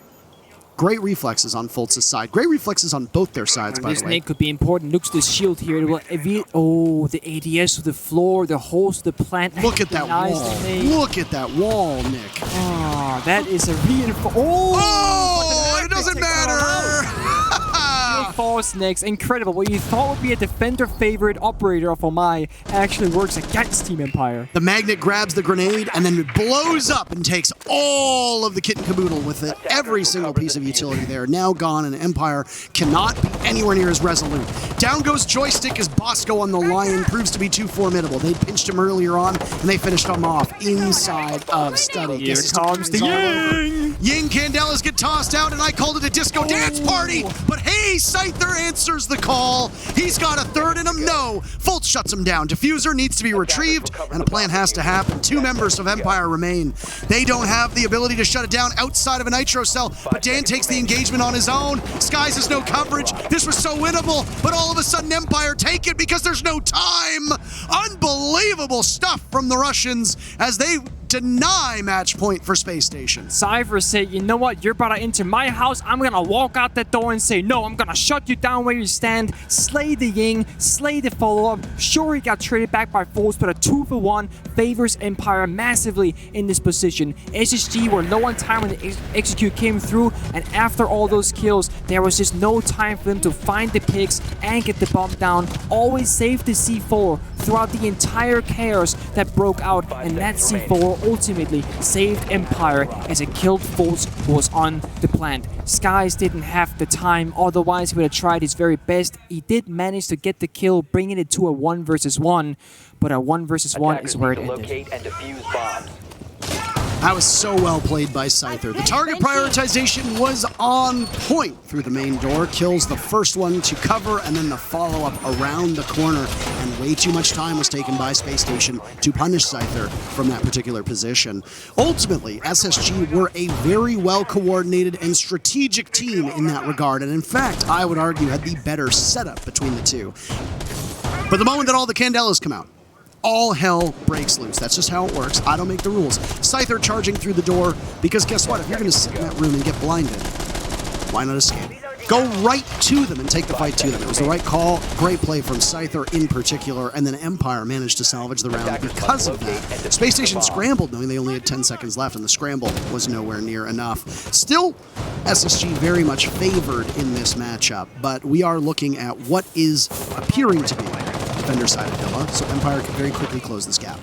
Great reflexes on Fultz's side. Great reflexes on both their sides, by the way. This nade could be important. Looks this shield here. It will the ADS to the floor, the holes to the plant. Look at that wall. Look at that wall, Nick. Oh, that is a reinforcement. Oh, it doesn't matter. False next. Incredible. What you thought would be a defender favorite operator of Omai actually works against Team Empire. The magnet grabs the grenade and then it blows up and takes all of the kit and caboodle with it. Every single piece of utility there now gone, and Empire cannot be anywhere near as resolute. Down goes Joystick as Bosco on the Lion proves to be too formidable. They pinched him earlier on and they finished him off inside of Study. Here comes the Ying! Ying Candelas get tossed out, and I called it a disco dance party, but hey, Scyther answers the call. He's got a third in him. No. Fultz shuts him down. Diffuser needs to be retrieved, and a plan has to happen. 2 members of Empire remain. They don't have the ability to shut it down outside of a Nitro Cell, but Dan takes the engagement on his own. Skies has no coverage. This was so winnable, but all of a sudden Empire take it because there's no time. Unbelievable stuff from the Russians as they deny match point for Space Station. Cypher said, you know what, you're about to enter my house, I'm gonna walk out that door and say, no, I'm gonna shut you down where you stand, slay the Ying, slay the follow-up. Sure, he got traded back by Fultz, but a 2-for-1 favors Empire massively in this position. SSG were low on time when the execute came through, and after all those kills, there was just no time for them to find the picks and get the bomb down. Always save the C4 throughout the entire chaos that broke out, and that C4 ultimately saved Empire as it killed Fultz, who was on the plant. Skies didn't have the time, otherwise he would have tried his very best. He did manage to get the kill, bringing it to a 1 versus 1, but a 1 versus 1 is where it ended. That was so well played by Scyther. The target prioritization was on point through the main door. Kills the first one to cover, and then the follow-up around the corner. And way too much time was taken by Space Station to punish Scyther from that particular position. Ultimately, SSG were a very well-coordinated and strategic team in that regard. And in fact, I would argue had the better setup between the two. But the moment that all the Candelas come out, all hell breaks loose. That's just how it works. I don't make the rules. Scyther charging through the door, because guess what? If you're going to sit in that room and get blinded, why not escape? Go right to them and take the fight to them. It was the right call. Great play from Scyther in particular, and then Empire managed to salvage the round because of that. Space Station scrambled, knowing they only had 10 seconds left, and the scramble was nowhere near enough. Still, SSG very much favored in this matchup, but we are looking at what is appearing to be defender side of Villa, so Empire can very quickly close this gap.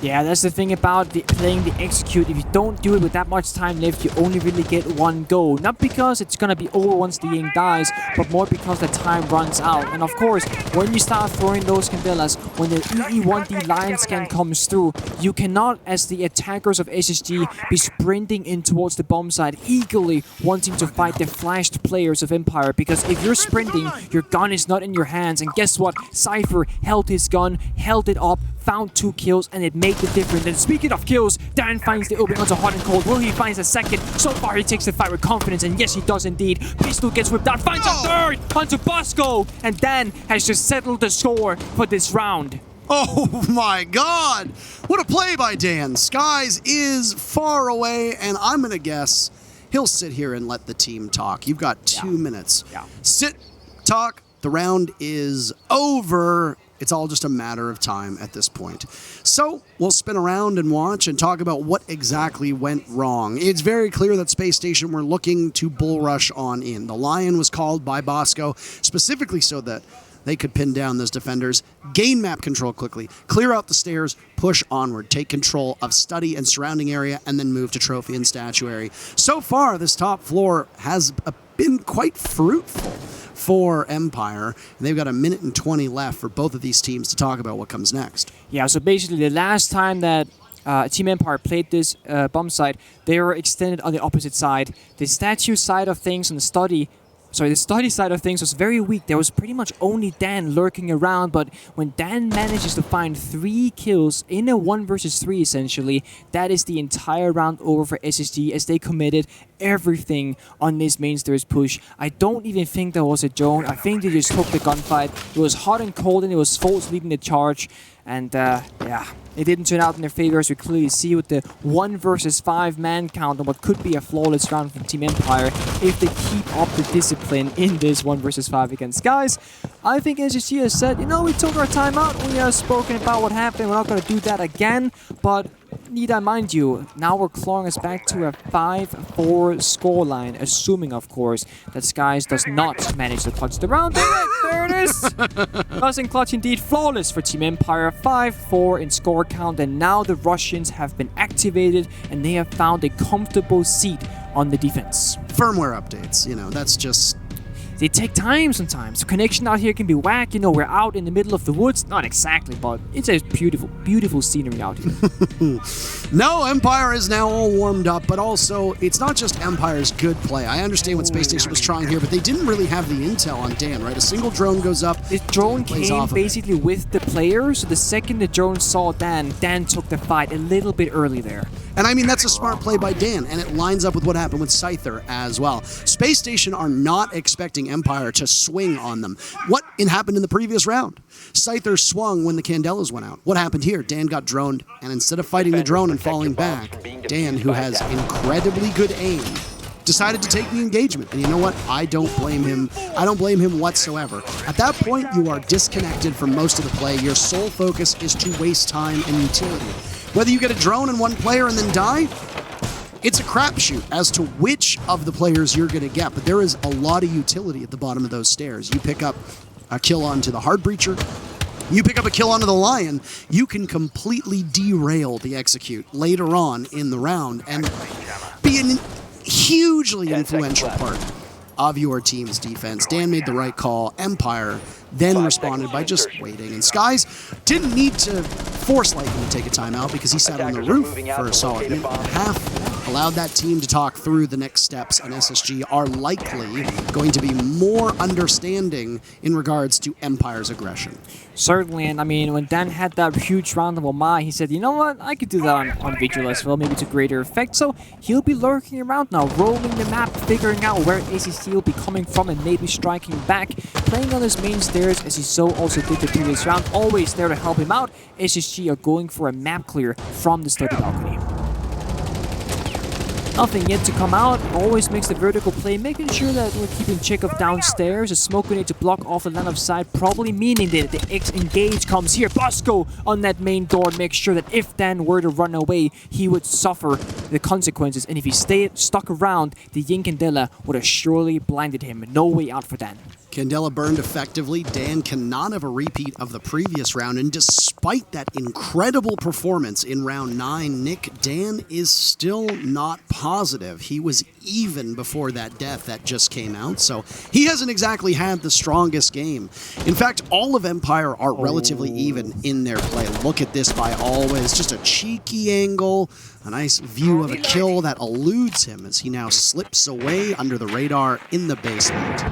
Yeah, that's the thing about playing the execute. If you don't do it with that much time left, you only really get one go. Not because it's gonna be over once the game dies, but more because the time runs out. And of course, when you start throwing those Candelas, when the EE1D line scan comes through, you cannot, as the attackers of SSG, be sprinting in towards the bomb side, eagerly wanting to fight the flashed players of Empire. Because if you're sprinting, your gun is not in your hands. And guess what? Cypher held his gun, held it up, found 2 kills, and it made the difference. And speaking of kills, Dan finds the opening onto Hot and Cold. Will he find a second? So far, he takes the fight with confidence, and yes, he does indeed. Pistol gets whipped out, finds a third onto Bosco, and Dan has just settled the score for this round. Oh my god! What a play by Dan. Skies is far away, and I'm going to guess he'll sit here and let the team talk. You've got 2 minutes. Yeah. Sit, talk. The round is over. It's all just a matter of time at this point. So we'll spin around and watch and talk about what exactly went wrong. It's very clear that Space Station were looking to bull rush on in. The Lion was called by Bosco specifically so that they could pin down those defenders, gain map control quickly, clear out the stairs, push onward, take control of study and surrounding area, and then move to trophy and statuary. So far, this top floor has been quite fruitful for Empire, and they've got 1 minute and 20 left for both of these teams to talk about what comes next. Yeah, so basically the last time that Team Empire played this bomb site, they were extended on the opposite side. The statue side of things and the study side of things was very weak. There was pretty much only Dan lurking around, but when Dan manages to find 3 kills in a 1 versus 3 essentially, that is the entire round over for SSG as they committed everything on this main stairs push. I don't even think there was a drone. I think they just took the gunfight. It was Hot and Cold, and it was Foltz leading the charge. And yeah, it didn't turn out in their favor, as we clearly see with the 1 versus 5 man count on what could be a flawless round from Team Empire if they keep up the discipline in this 1 versus 5 against Guys. I think SSG has said, you know, we took our time out, we have spoken about what happened, we're not going to do that again, but need I mind you, now we're clawing us back to a 5-4 scoreline, assuming, of course, that Skies does not manage to clutch the round. There it is! Doesn't clutch indeed. Flawless for Team Empire. 5-4 in score count, and now the Russians have been activated, and they have found a comfortable seat on the defense. Firmware updates, you know, that's just... They take time sometimes. The connection out here can be whack. You know, we're out in the middle of the woods. Not exactly, but it's a beautiful, beautiful scenery out here. No, Empire is now all warmed up, but also, it's not just Empire's good play. I understand what Space Station was trying here, but they didn't really have the intel on Dan, right? A single drone goes up. The drone came basically with the player, so the second the drone saw Dan took the fight a little bit early there. And I mean, that's a smart play by Dan, and it lines up with what happened with Scyther as well. Space Station are not expecting Empire to swing on them. What happened in the previous round? Scyther swung when the Candelas went out. What happened here? Dan got droned, and instead of fighting the drone and falling back, Dan, who has incredibly good aim, decided to take the engagement. And you know what? I don't blame him. I don't blame him whatsoever. At that point, you are disconnected from most of the play. Your sole focus is to waste time and utility. Whether you get a drone in one player and then die, it's a crapshoot as to which of the players you're going to get. But there is a lot of utility at the bottom of those stairs. You pick up a kill onto the Hard Breacher. You pick up a kill onto the Lion. You can completely derail the execute later on in the round and be a hugely influential part of your team's defense. Dan made the right call. Empire then responded by just waiting. And Skies didn't need to force Lightning to take a timeout because he sat on the roof for a solid minute and a half, allowed that team to talk through the next steps, and SSG are likely going to be more understanding in regards to Empire's aggression. Certainly, and I mean, when Dan had that huge round of Omai, he said, you know what, I could do that on Vigil as well, maybe to greater effect. So he'll be lurking around now, roaming the map, figuring out where ACC will be coming from and maybe striking back, playing on his main stairs as he so also did the previous round, always there to help him out. SSG are going for a map clear from the study balcony. Nothing yet to come out, always makes the vertical play, making sure that we're keeping check of downstairs. A smoke grenade to block off the line of sight, probably meaning that the X-engage comes here. Bosco on that main door makes sure that if Dan were to run away, he would suffer the consequences. And if he stayed stuck around, the Yin Candela would have surely blinded him. No way out for Dan. Candela burned effectively. Dan cannot have a repeat of the previous round, and despite that incredible performance in round 9, Nick, Dan is still not positive. He was even before that death that just came out, so he hasn't exactly had the strongest game. In fact, all of Empire are relatively even in their play. Look at this by Always, just a cheeky angle, a nice view of a kill that eludes him as he now slips away under the radar in the basement.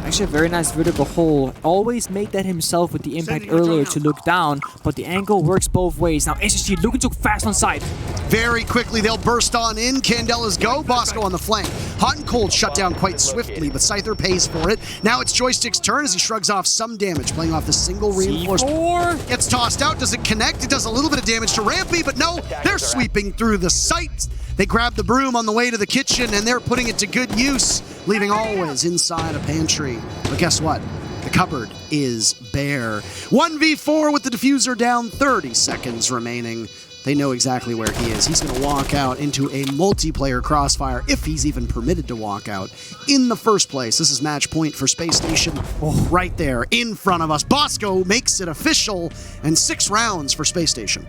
Actually, a very nice vertical hole. Always made that himself with the impact earlier to look down, but the angle works both ways. Now SSG looking too fast on side. Very quickly, they'll burst on in. Candela's go. Bosco on the flank. Hot and Cold shut down quite swiftly, but Scyther pays for it. Now it's Joystick's turn as he shrugs off some damage, playing off the single reinforcement. Gets tossed out. Does it connect? It does a little bit of damage to Rampy, but no, they're sweeping through the site. They grab the broom on the way to the kitchen, and they're putting it to good use, leaving Always inside a pantry. But guess what? The cupboard is bare. 1v4 with the diffuser down, 30 seconds remaining. They know exactly where he is. He's going to walk out into a multiplayer crossfire, if he's even permitted to walk out, in the first place. This is match point for Space Station, right there in front of us. Bosco makes it official, and 6 rounds for Space Station.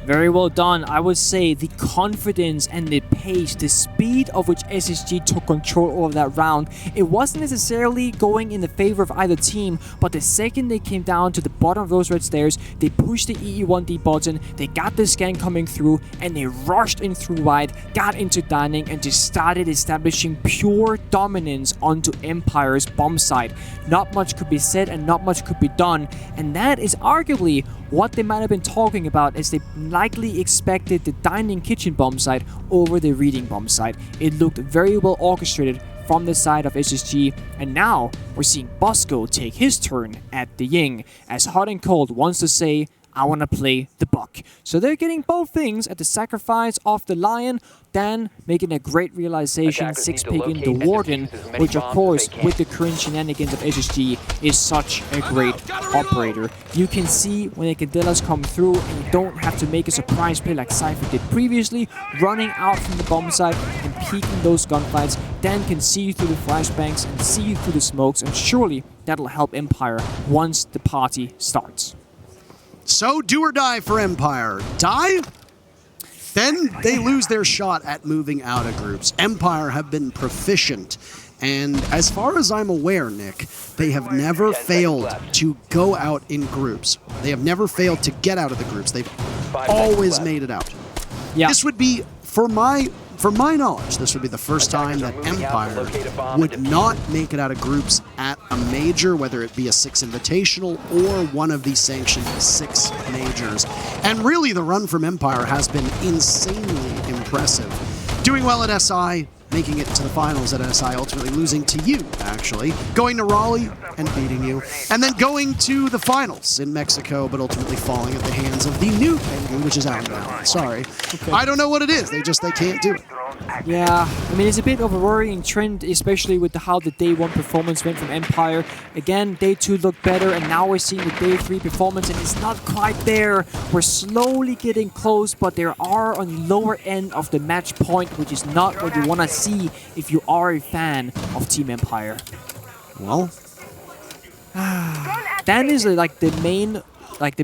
Very well done. I would say the confidence and the pace, the speed of which SSG took control over that round, it wasn't necessarily going in the favor of either team, but the second they came down to the bottom of those red stairs, they pushed the EE1D button, they got the scan coming through, and they rushed in through wide, got into dining, and just started establishing pure dominance onto Empire's bomb site. Not much could be said and not much could be done, and that is arguably what they might have been talking about, as they likely expected the dining kitchen bomb site over the reading bomb site. It looked very well orchestrated from the side of SSG, and now we're seeing Bosco take his turn at the Ying, as Hot and Cold wants to say, I want to play the buck. So they're getting both things at the sacrifice of the Lion. Dan making a great realization, 6-picking the Warden, which of course, with the current shenanigans of SSG, is such a great operator. You can see when the Candelas come through, and you don't have to make a surprise play like Cypher did previously, running out from the bomb site and peeking those gunfights. Dan can see you through the flashbangs and see you through the smokes, and surely that'll help Empire once the party starts. So, do or die for Empire. Die? Then they lose their shot at moving out of groups. Empire have been proficient, and as far as I'm aware, Nick, they have never failed to go out in groups. They have never failed to get out of the groups. They've always made it out. Yeah. This would be, for my knowledge, this would be the first time that Empire would not make it out of groups at a major, whether it be a 6 Invitational or one of the sanctioned 6 majors. And really, the run from Empire has been insanely impressive. Doing well at SI, making it to the finals at SI, ultimately losing to you, actually. Going to Raleigh and beating you. And then going to the finals in Mexico, but ultimately falling at the hands of the new Penguin, which is out now. Sorry. Okay. I don't know what it is. They can't do it. Yeah, I mean, it's a bit of a worrying trend, especially with how the day 1 performance went from Empire. Again, day 2 looked better, and now we're seeing the day 3 performance, and it's not quite there. We're slowly getting close, but they are on the lower end of the match point, which is not what you want to see if you are a fan of Team Empire. Well, Dan is like the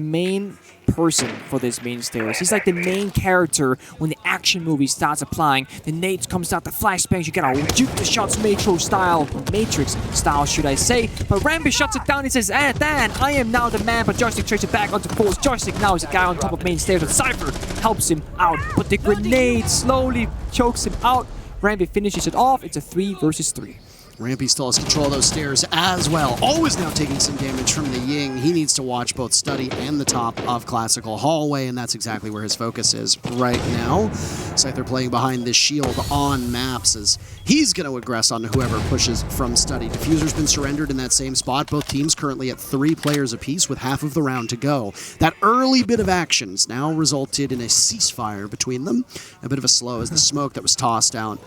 main person for this main stairs. He's like the main character when the action movie starts applying. The nades comes out, the flashbangs, you gotta juke the shots Matrix style, should I say. But Rampy shuts it down, he says, Dan, I am now the man, but Joystick trades it back onto Force. Joystick now is a guy on top of main stairs, and Cypher helps him out, but the grenade slowly chokes him out. Rampy finishes it off, it's a 3 versus 3. Rampy still has control of those stairs as well. Always now taking some damage from the Ying. He needs to watch both Study and the top of Classical Hallway, and that's exactly where his focus is right now. Scyther playing behind this shield on maps as he's going to aggress on whoever pushes from Study. Diffuser's been surrendered in that same spot. Both teams currently at 3 players apiece with half of the round to go. That early bit of actions now resulted in a ceasefire between them. A bit of a slow as the smoke that was tossed out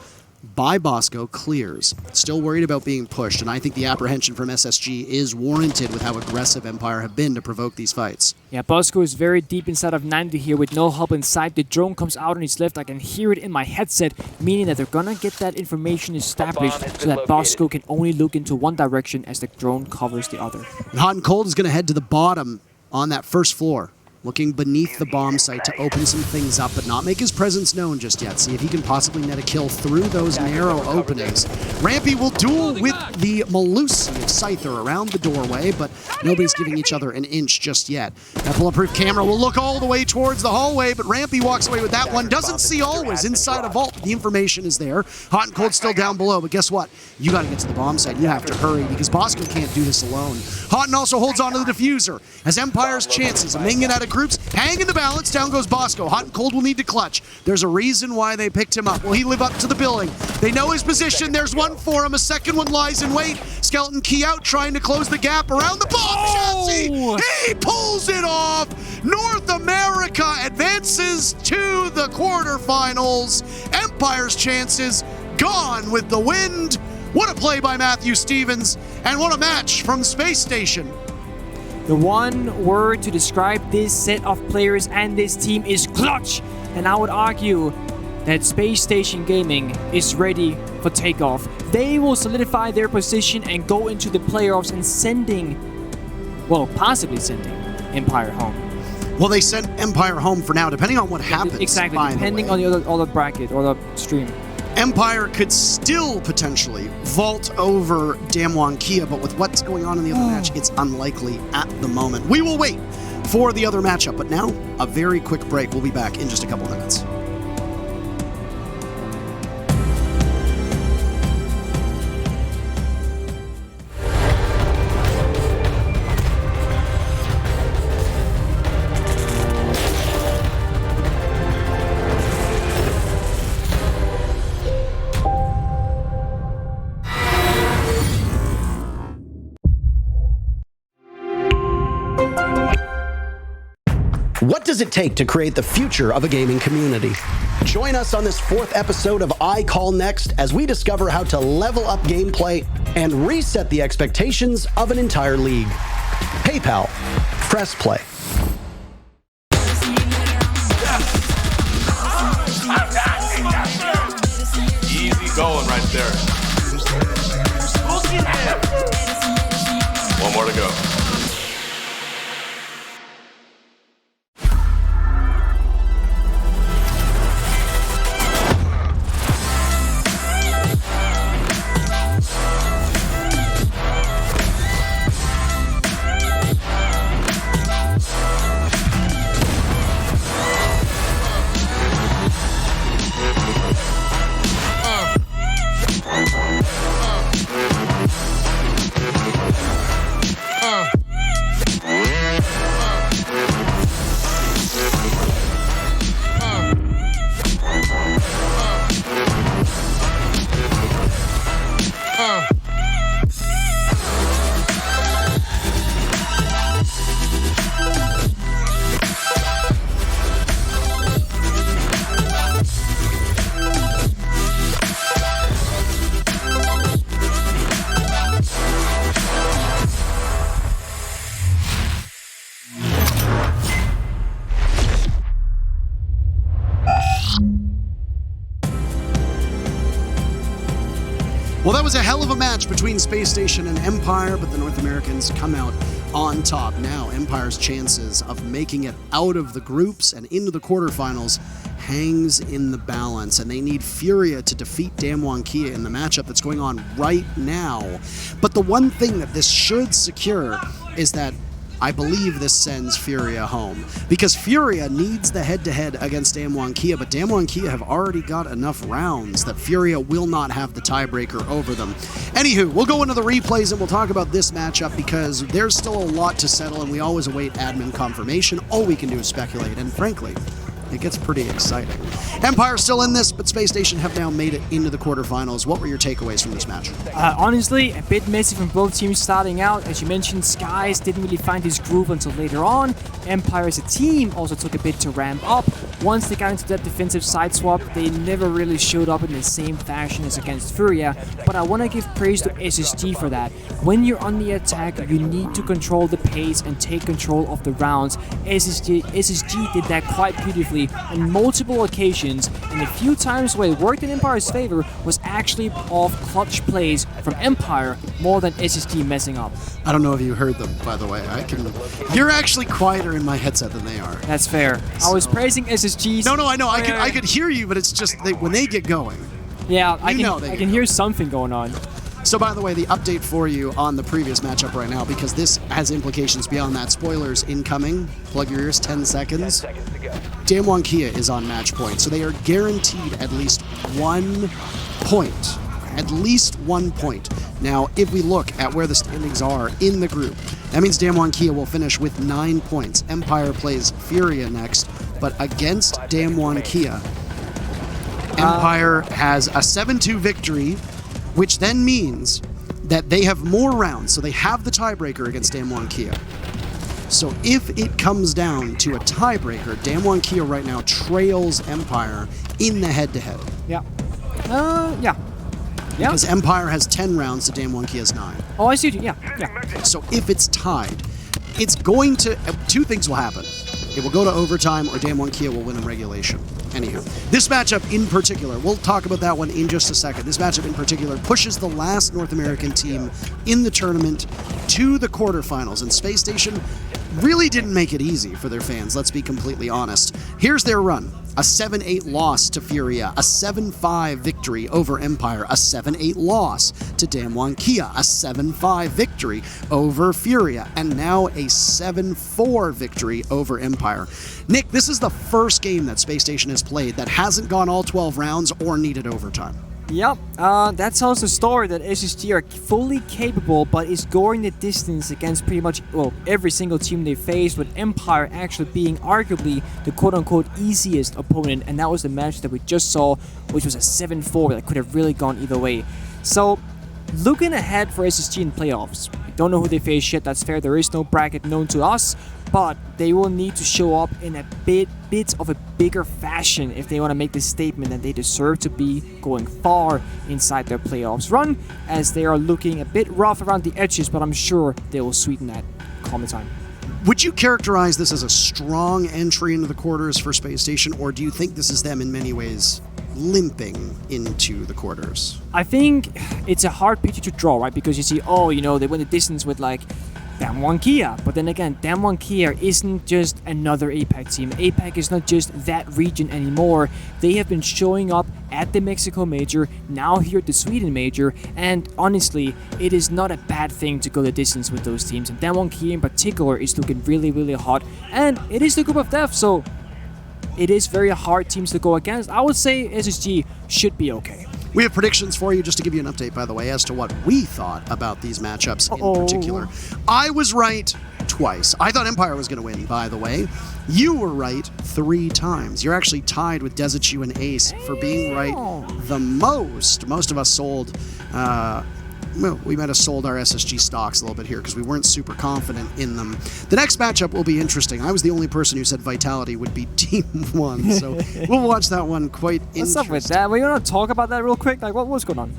by Bosco clears. Still worried about being pushed, and I think the apprehension from SSG is warranted with how aggressive Empire have been to provoke these fights. Yeah, Bosco is very deep inside of 90 here with no help inside. The drone comes out on his left. I can hear it in my headset, meaning that they're gonna get that information established so that Bosco can only look into one direction as the drone covers the other. And Hot and Cold is gonna head to the bottom on that first floor, looking beneath the bomb site to open some things up, but not make his presence known just yet. See if he can possibly net a kill through those narrow openings. Rampy will duel with the Malusi of Scyther around the doorway, but nobody's giving each other an inch just yet. That bulletproof camera will look all the way towards the hallway, but Rampy walks away with that one. Doesn't see Always inside a vault. The information is there. Hot and Cold still down below, but guess what? You got to get to the bomb site. You have to hurry because Bosco can't do this alone. Hot and also holds on to the diffuser as Empire's chances of making it out of groups hang in the balance. Down goes Bosco. Hot and Cold will need to clutch. There's a reason why they picked him up. Will he live up to the billing? They know his position. There's one for him. A second one lies in wait. Skeleton key out, trying to close the gap around the bomb chassis. He pulls it off. North America advances to the quarterfinals. Empire's chances gone with the wind. What a play by Matthew Stevens, and what a match from Space Station. The one word to describe this set of players and this team is clutch. And I would argue that Space Station Gaming is ready for takeoff. They will solidify their position and go into the playoffs and possibly sending Empire home. Well, they sent Empire home for now, depending on what happens. Exactly, depending on the other bracket or the stream. Empire could still potentially vault over Damwon Kia, but with what's going on in the other match, it's unlikely at the moment. We will wait for the other matchup, but now a very quick break. We'll be back in just a couple of minutes. What does it take to create the future of a gaming community? Join us on this 4th episode of I Call Next as we discover how to level up gameplay and reset the expectations of an entire league. PayPal. Press play. Easy going right there. One more to go. Well, that was a hell of a match between Space Station and Empire, but the North Americans come out on top. Now, Empire's chances of making it out of the groups and into the quarterfinals hangs in the balance, and they need Furia to defeat Damwon Kia in the matchup that's going on right now. But the one thing that this should secure is that I believe this sends Furia home, because Furia needs the head-to-head against Damwon Kia, but Damwon Kia have already got enough rounds that Furia will not have the tiebreaker over them. Anywho, we'll go into the replays and we'll talk about this matchup, because there's still a lot to settle and we always await admin confirmation. All we can do is speculate, and frankly, it gets pretty exciting. Empire still in this, but Space Station have now made it into the quarterfinals. What were your takeaways from this match? Honestly, a bit messy from both teams starting out. As you mentioned, Skies didn't really find his groove until later on. Empire as a team also took a bit to ramp up. Once they got into that defensive side swap, they never really showed up in the same fashion as against Furia, but I want to give praise to SSG for that. When you're on the attack, you need to control the pace and take control of the rounds. SSG did that quite beautifully on multiple occasions, and a few times where it worked in Empire's favor was actually off clutch plays from Empire more than SSG messing up. I don't know if you heard them, by the way. You're actually quieter in my headset than they are. That's fair. I was praising SSG's. No, I know. I could hear you, but it's just when they get going. Yeah, I can hear something going on. So, by the way, the update for you on the previous matchup right now, because this has implications beyond that. Spoilers incoming. Plug your ears, 10 seconds. Damwon Kia is on match point, so they are guaranteed at least 1 point. At least 1 point. Now, if we look at where the standings are in the group, that means Damwon Kia will finish with 9 points. Empire plays Furia next, but against Damwon Kia, Empire has a 7-2 victory, which then means that they have more rounds, so they have the tiebreaker against Damwon Kia. So if it comes down to a tiebreaker, Damwon Kia right now trails Empire in the head-to-head. Yeah. Because Empire has 10 rounds to Damwon Kia's 9. Oh, I see. Yeah. So if it's tied, it's going to... two things will happen. It will go to overtime, or Damwon Kia will win in regulation. Anyhow, this matchup in particular, we'll talk about that one in just a second. This matchup in particular pushes the last North American team in the tournament to the quarterfinals, and Space Station really didn't make it easy for their fans, let's be completely honest. Here's their run. A 7-8 loss to Furia, a 7-5 victory over Empire, a 7-8 loss to Damwon Kia, a 7-5 victory over Furia, and now a 7-4 victory over Empire. Nick, this is the first game that Space Station has played that hasn't gone all 12 rounds or needed overtime. Yep, that tells the story that SSG are fully capable, but is going the distance against pretty much, every single team they faced, with Empire actually being arguably the quote-unquote easiest opponent, and that was the match that we just saw, which was a 7-4 that could have really gone either way. So, looking ahead for SSG in playoffs, we don't know who they face yet, that's fair, there is no bracket known to us, but they will need to show up in a bit of a bigger fashion if they want to make the statement that they deserve to be going far inside their playoffs run, as they are looking a bit rough around the edges, but I'm sure they will sweeten that come the time. Would you characterize this as a strong entry into the quarters for Space Station, or do you think this is them in many ways limping into the quarters? I think it's a hard picture to draw, right? Because you see, they went the distance with Damwon Kia, but then again, Damwon Kia isn't just another APAC team. APAC is not just that region anymore. They have been showing up at the Mexico Major, now here at the Sweden Major, and honestly, it is not a bad thing to go the distance with those teams, and Damwon Kia in particular is looking really, really hot, and it is the group of death, so it is very hard teams to go against. I would say SSG should be okay. We have predictions for you, just to give you an update, by the way, as to what we thought about these matchups in particular. I was right twice. I thought Empire was going to win, by the way. You were right 3 times. You're actually tied with Dezichu and Ace for being right the most. Most of us sold... we might have sold our SSG stocks a little bit here because we weren't super confident in them. The next matchup will be interesting. I was the only person who said Vitality would be Team 1, so we'll watch that one quite interesting. What's up with that? We want to talk about that real quick? What was going on?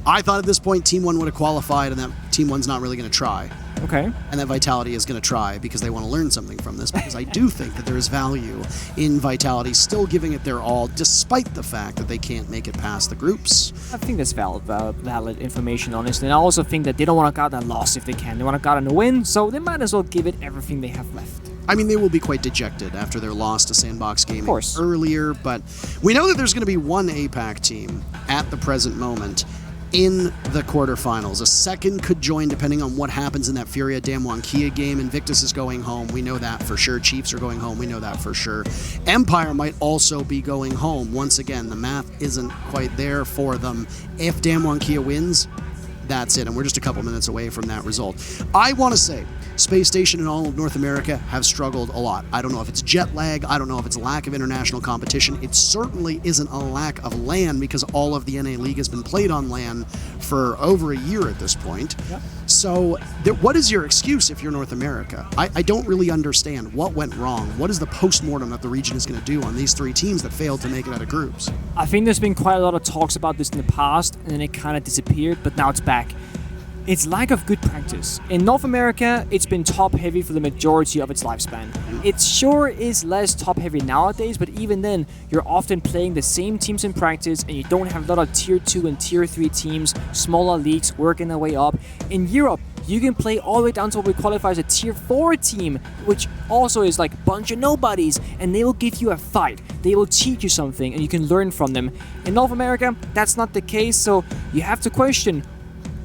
I thought at this point Team 1 would have qualified and that Team 1's not really going to try. Okay. And that Vitality is going to try because they want to learn something from this, because I do think that there is value in Vitality still giving it their all despite the fact that they can't make it past the groups. I think that's valid information, honestly. And I also think that they don't want to get a loss if they can. They want to get a win, so they might as well give it everything they have left. I mean, they will be quite dejected after their loss to Sandbox Gaming course. earlier, but we know that there's going to be one APAC team at the present moment in the quarterfinals. A second could join depending on what happens in that Furia Damwon Kia game. Invictus is going home. We know that for sure. Chiefs are going home. We know that for sure. Empire might also be going home. Once again, the math isn't quite there for them. If Damwon Kia wins, that's it, and we're just a couple minutes away from that result. I want to say Space Station and all of North America have struggled a lot. I don't know if it's jet lag. I don't know if it's a lack of international competition. It certainly isn't a lack of LAN, because all of the NA League has been played on LAN for over a year at this point. Yep. So what is your excuse if you're North America? I don't really understand what went wrong. What is the post-mortem that the region is going to do on these three teams that failed to make it out of groups? I think there's been quite a lot of talks about this in the past, and then it kind of disappeared, but now it's back. It's lack of good practice. In North America, it's been top-heavy for the majority of its lifespan. It sure is less top-heavy nowadays, but even then, you're often playing the same teams in practice, and you don't have a lot of Tier 2 and Tier 3 teams, smaller leagues working their way up. In Europe, you can play all the way down to what we qualify as a Tier 4 team, which also is like a bunch of nobodies, and they will give you a fight. They will teach you something, and you can learn from them. In North America, that's not the case, so you have to question,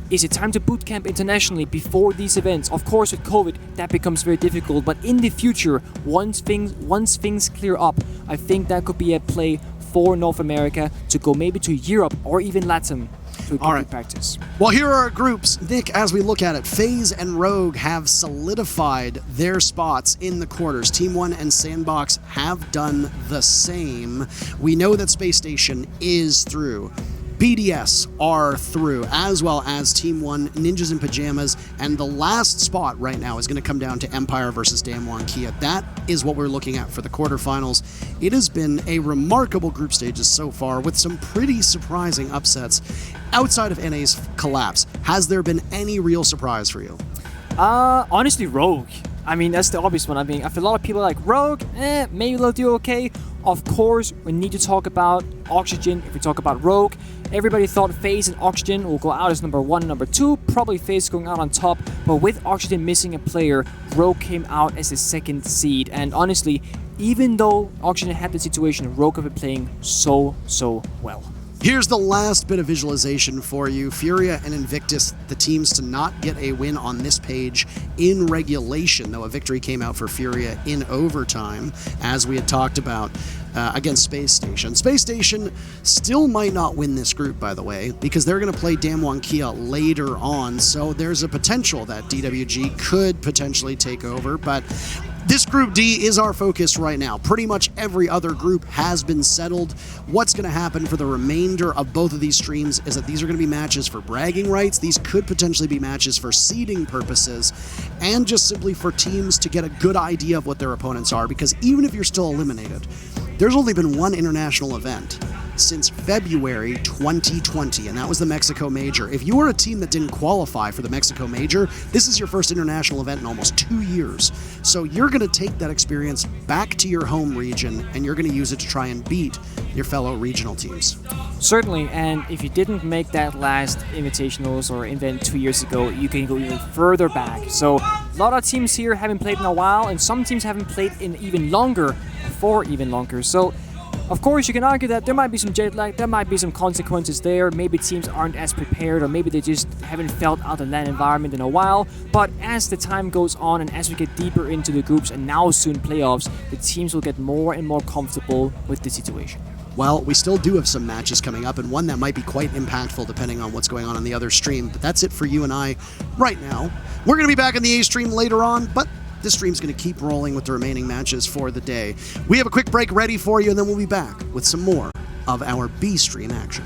is it time to bootcamp internationally before these events? Of course, with COVID, that becomes very difficult, but in the future, once things clear up, I think that could be a play for North America to go maybe to Europe or even Latin to get good practice. Well, here are our groups. Nick, as we look at it, FaZe and Rogue have solidified their spots in the quarters. Team 1 and Sandbox have done the same. We know that Space Station is through. BDS are through, as well as Team 1, Ninjas in Pajamas, and the last spot right now is going to come down to Empire versus Damwon Kia. That is what we're looking at for the quarterfinals. It has been a remarkable group stages so far, with some pretty surprising upsets. Outside of NA's collapse, has there been any real surprise for you? Honestly, Rogue. I mean, that's the obvious one. I mean, I feel a lot of people are like, Rogue, maybe they'll do okay. Of course, we need to talk about Oxygen if we talk about Rogue. Everybody thought FaZe and Oxygen will go out as number 1 and number 2. Probably FaZe going out on top. But with Oxygen missing a player, Rogue came out as the 2nd seed. And honestly, even though Oxygen had the situation, Rogue have been playing so well. Here's the last bit of visualization for you. Furia and Invictus, the teams to not get a win on this page in regulation, though a victory came out for Furia in overtime, as we had talked about against Space Station. Space Station still might not win this group, by the way, because they're going to play Damwon Kia later on, so there's a potential that DWG could potentially take over, but this Group D is our focus right now. Pretty much every other group has been settled. What's going to happen for the remainder of both of these streams is that these are going to be matches for bragging rights. These could potentially be matches for seeding purposes, and just simply for teams to get a good idea of what their opponents are, because even if you're still eliminated, there's only been one international event since February 2020, and that was the Mexico Major. If you were a team that didn't qualify for the Mexico Major, this is your first international event in almost 2 years. So you're going to take that experience back to your home region, and you're going to use it to try and beat your fellow regional teams. Certainly, and if you didn't make that last Invitationals or event 2 years ago, you can go even further back. So a lot of teams here haven't played in a while, and some teams haven't played in even longer, for even longer. So of course, you can argue that there might be some jet lag, there might be some consequences there, maybe teams aren't as prepared, or maybe they just haven't felt out the LAN environment in a while, but as the time goes on and as we get deeper into the groups and now soon playoffs, the teams will get more and more comfortable with the situation. Well, we still do have some matches coming up, and one that might be quite impactful depending on what's going on the other stream, but that's it for you and I right now. We're going to be back in the A stream later on, but this stream's going to keep rolling with the remaining matches for the day. We have a quick break ready for you, and then we'll be back with some more of our B stream action.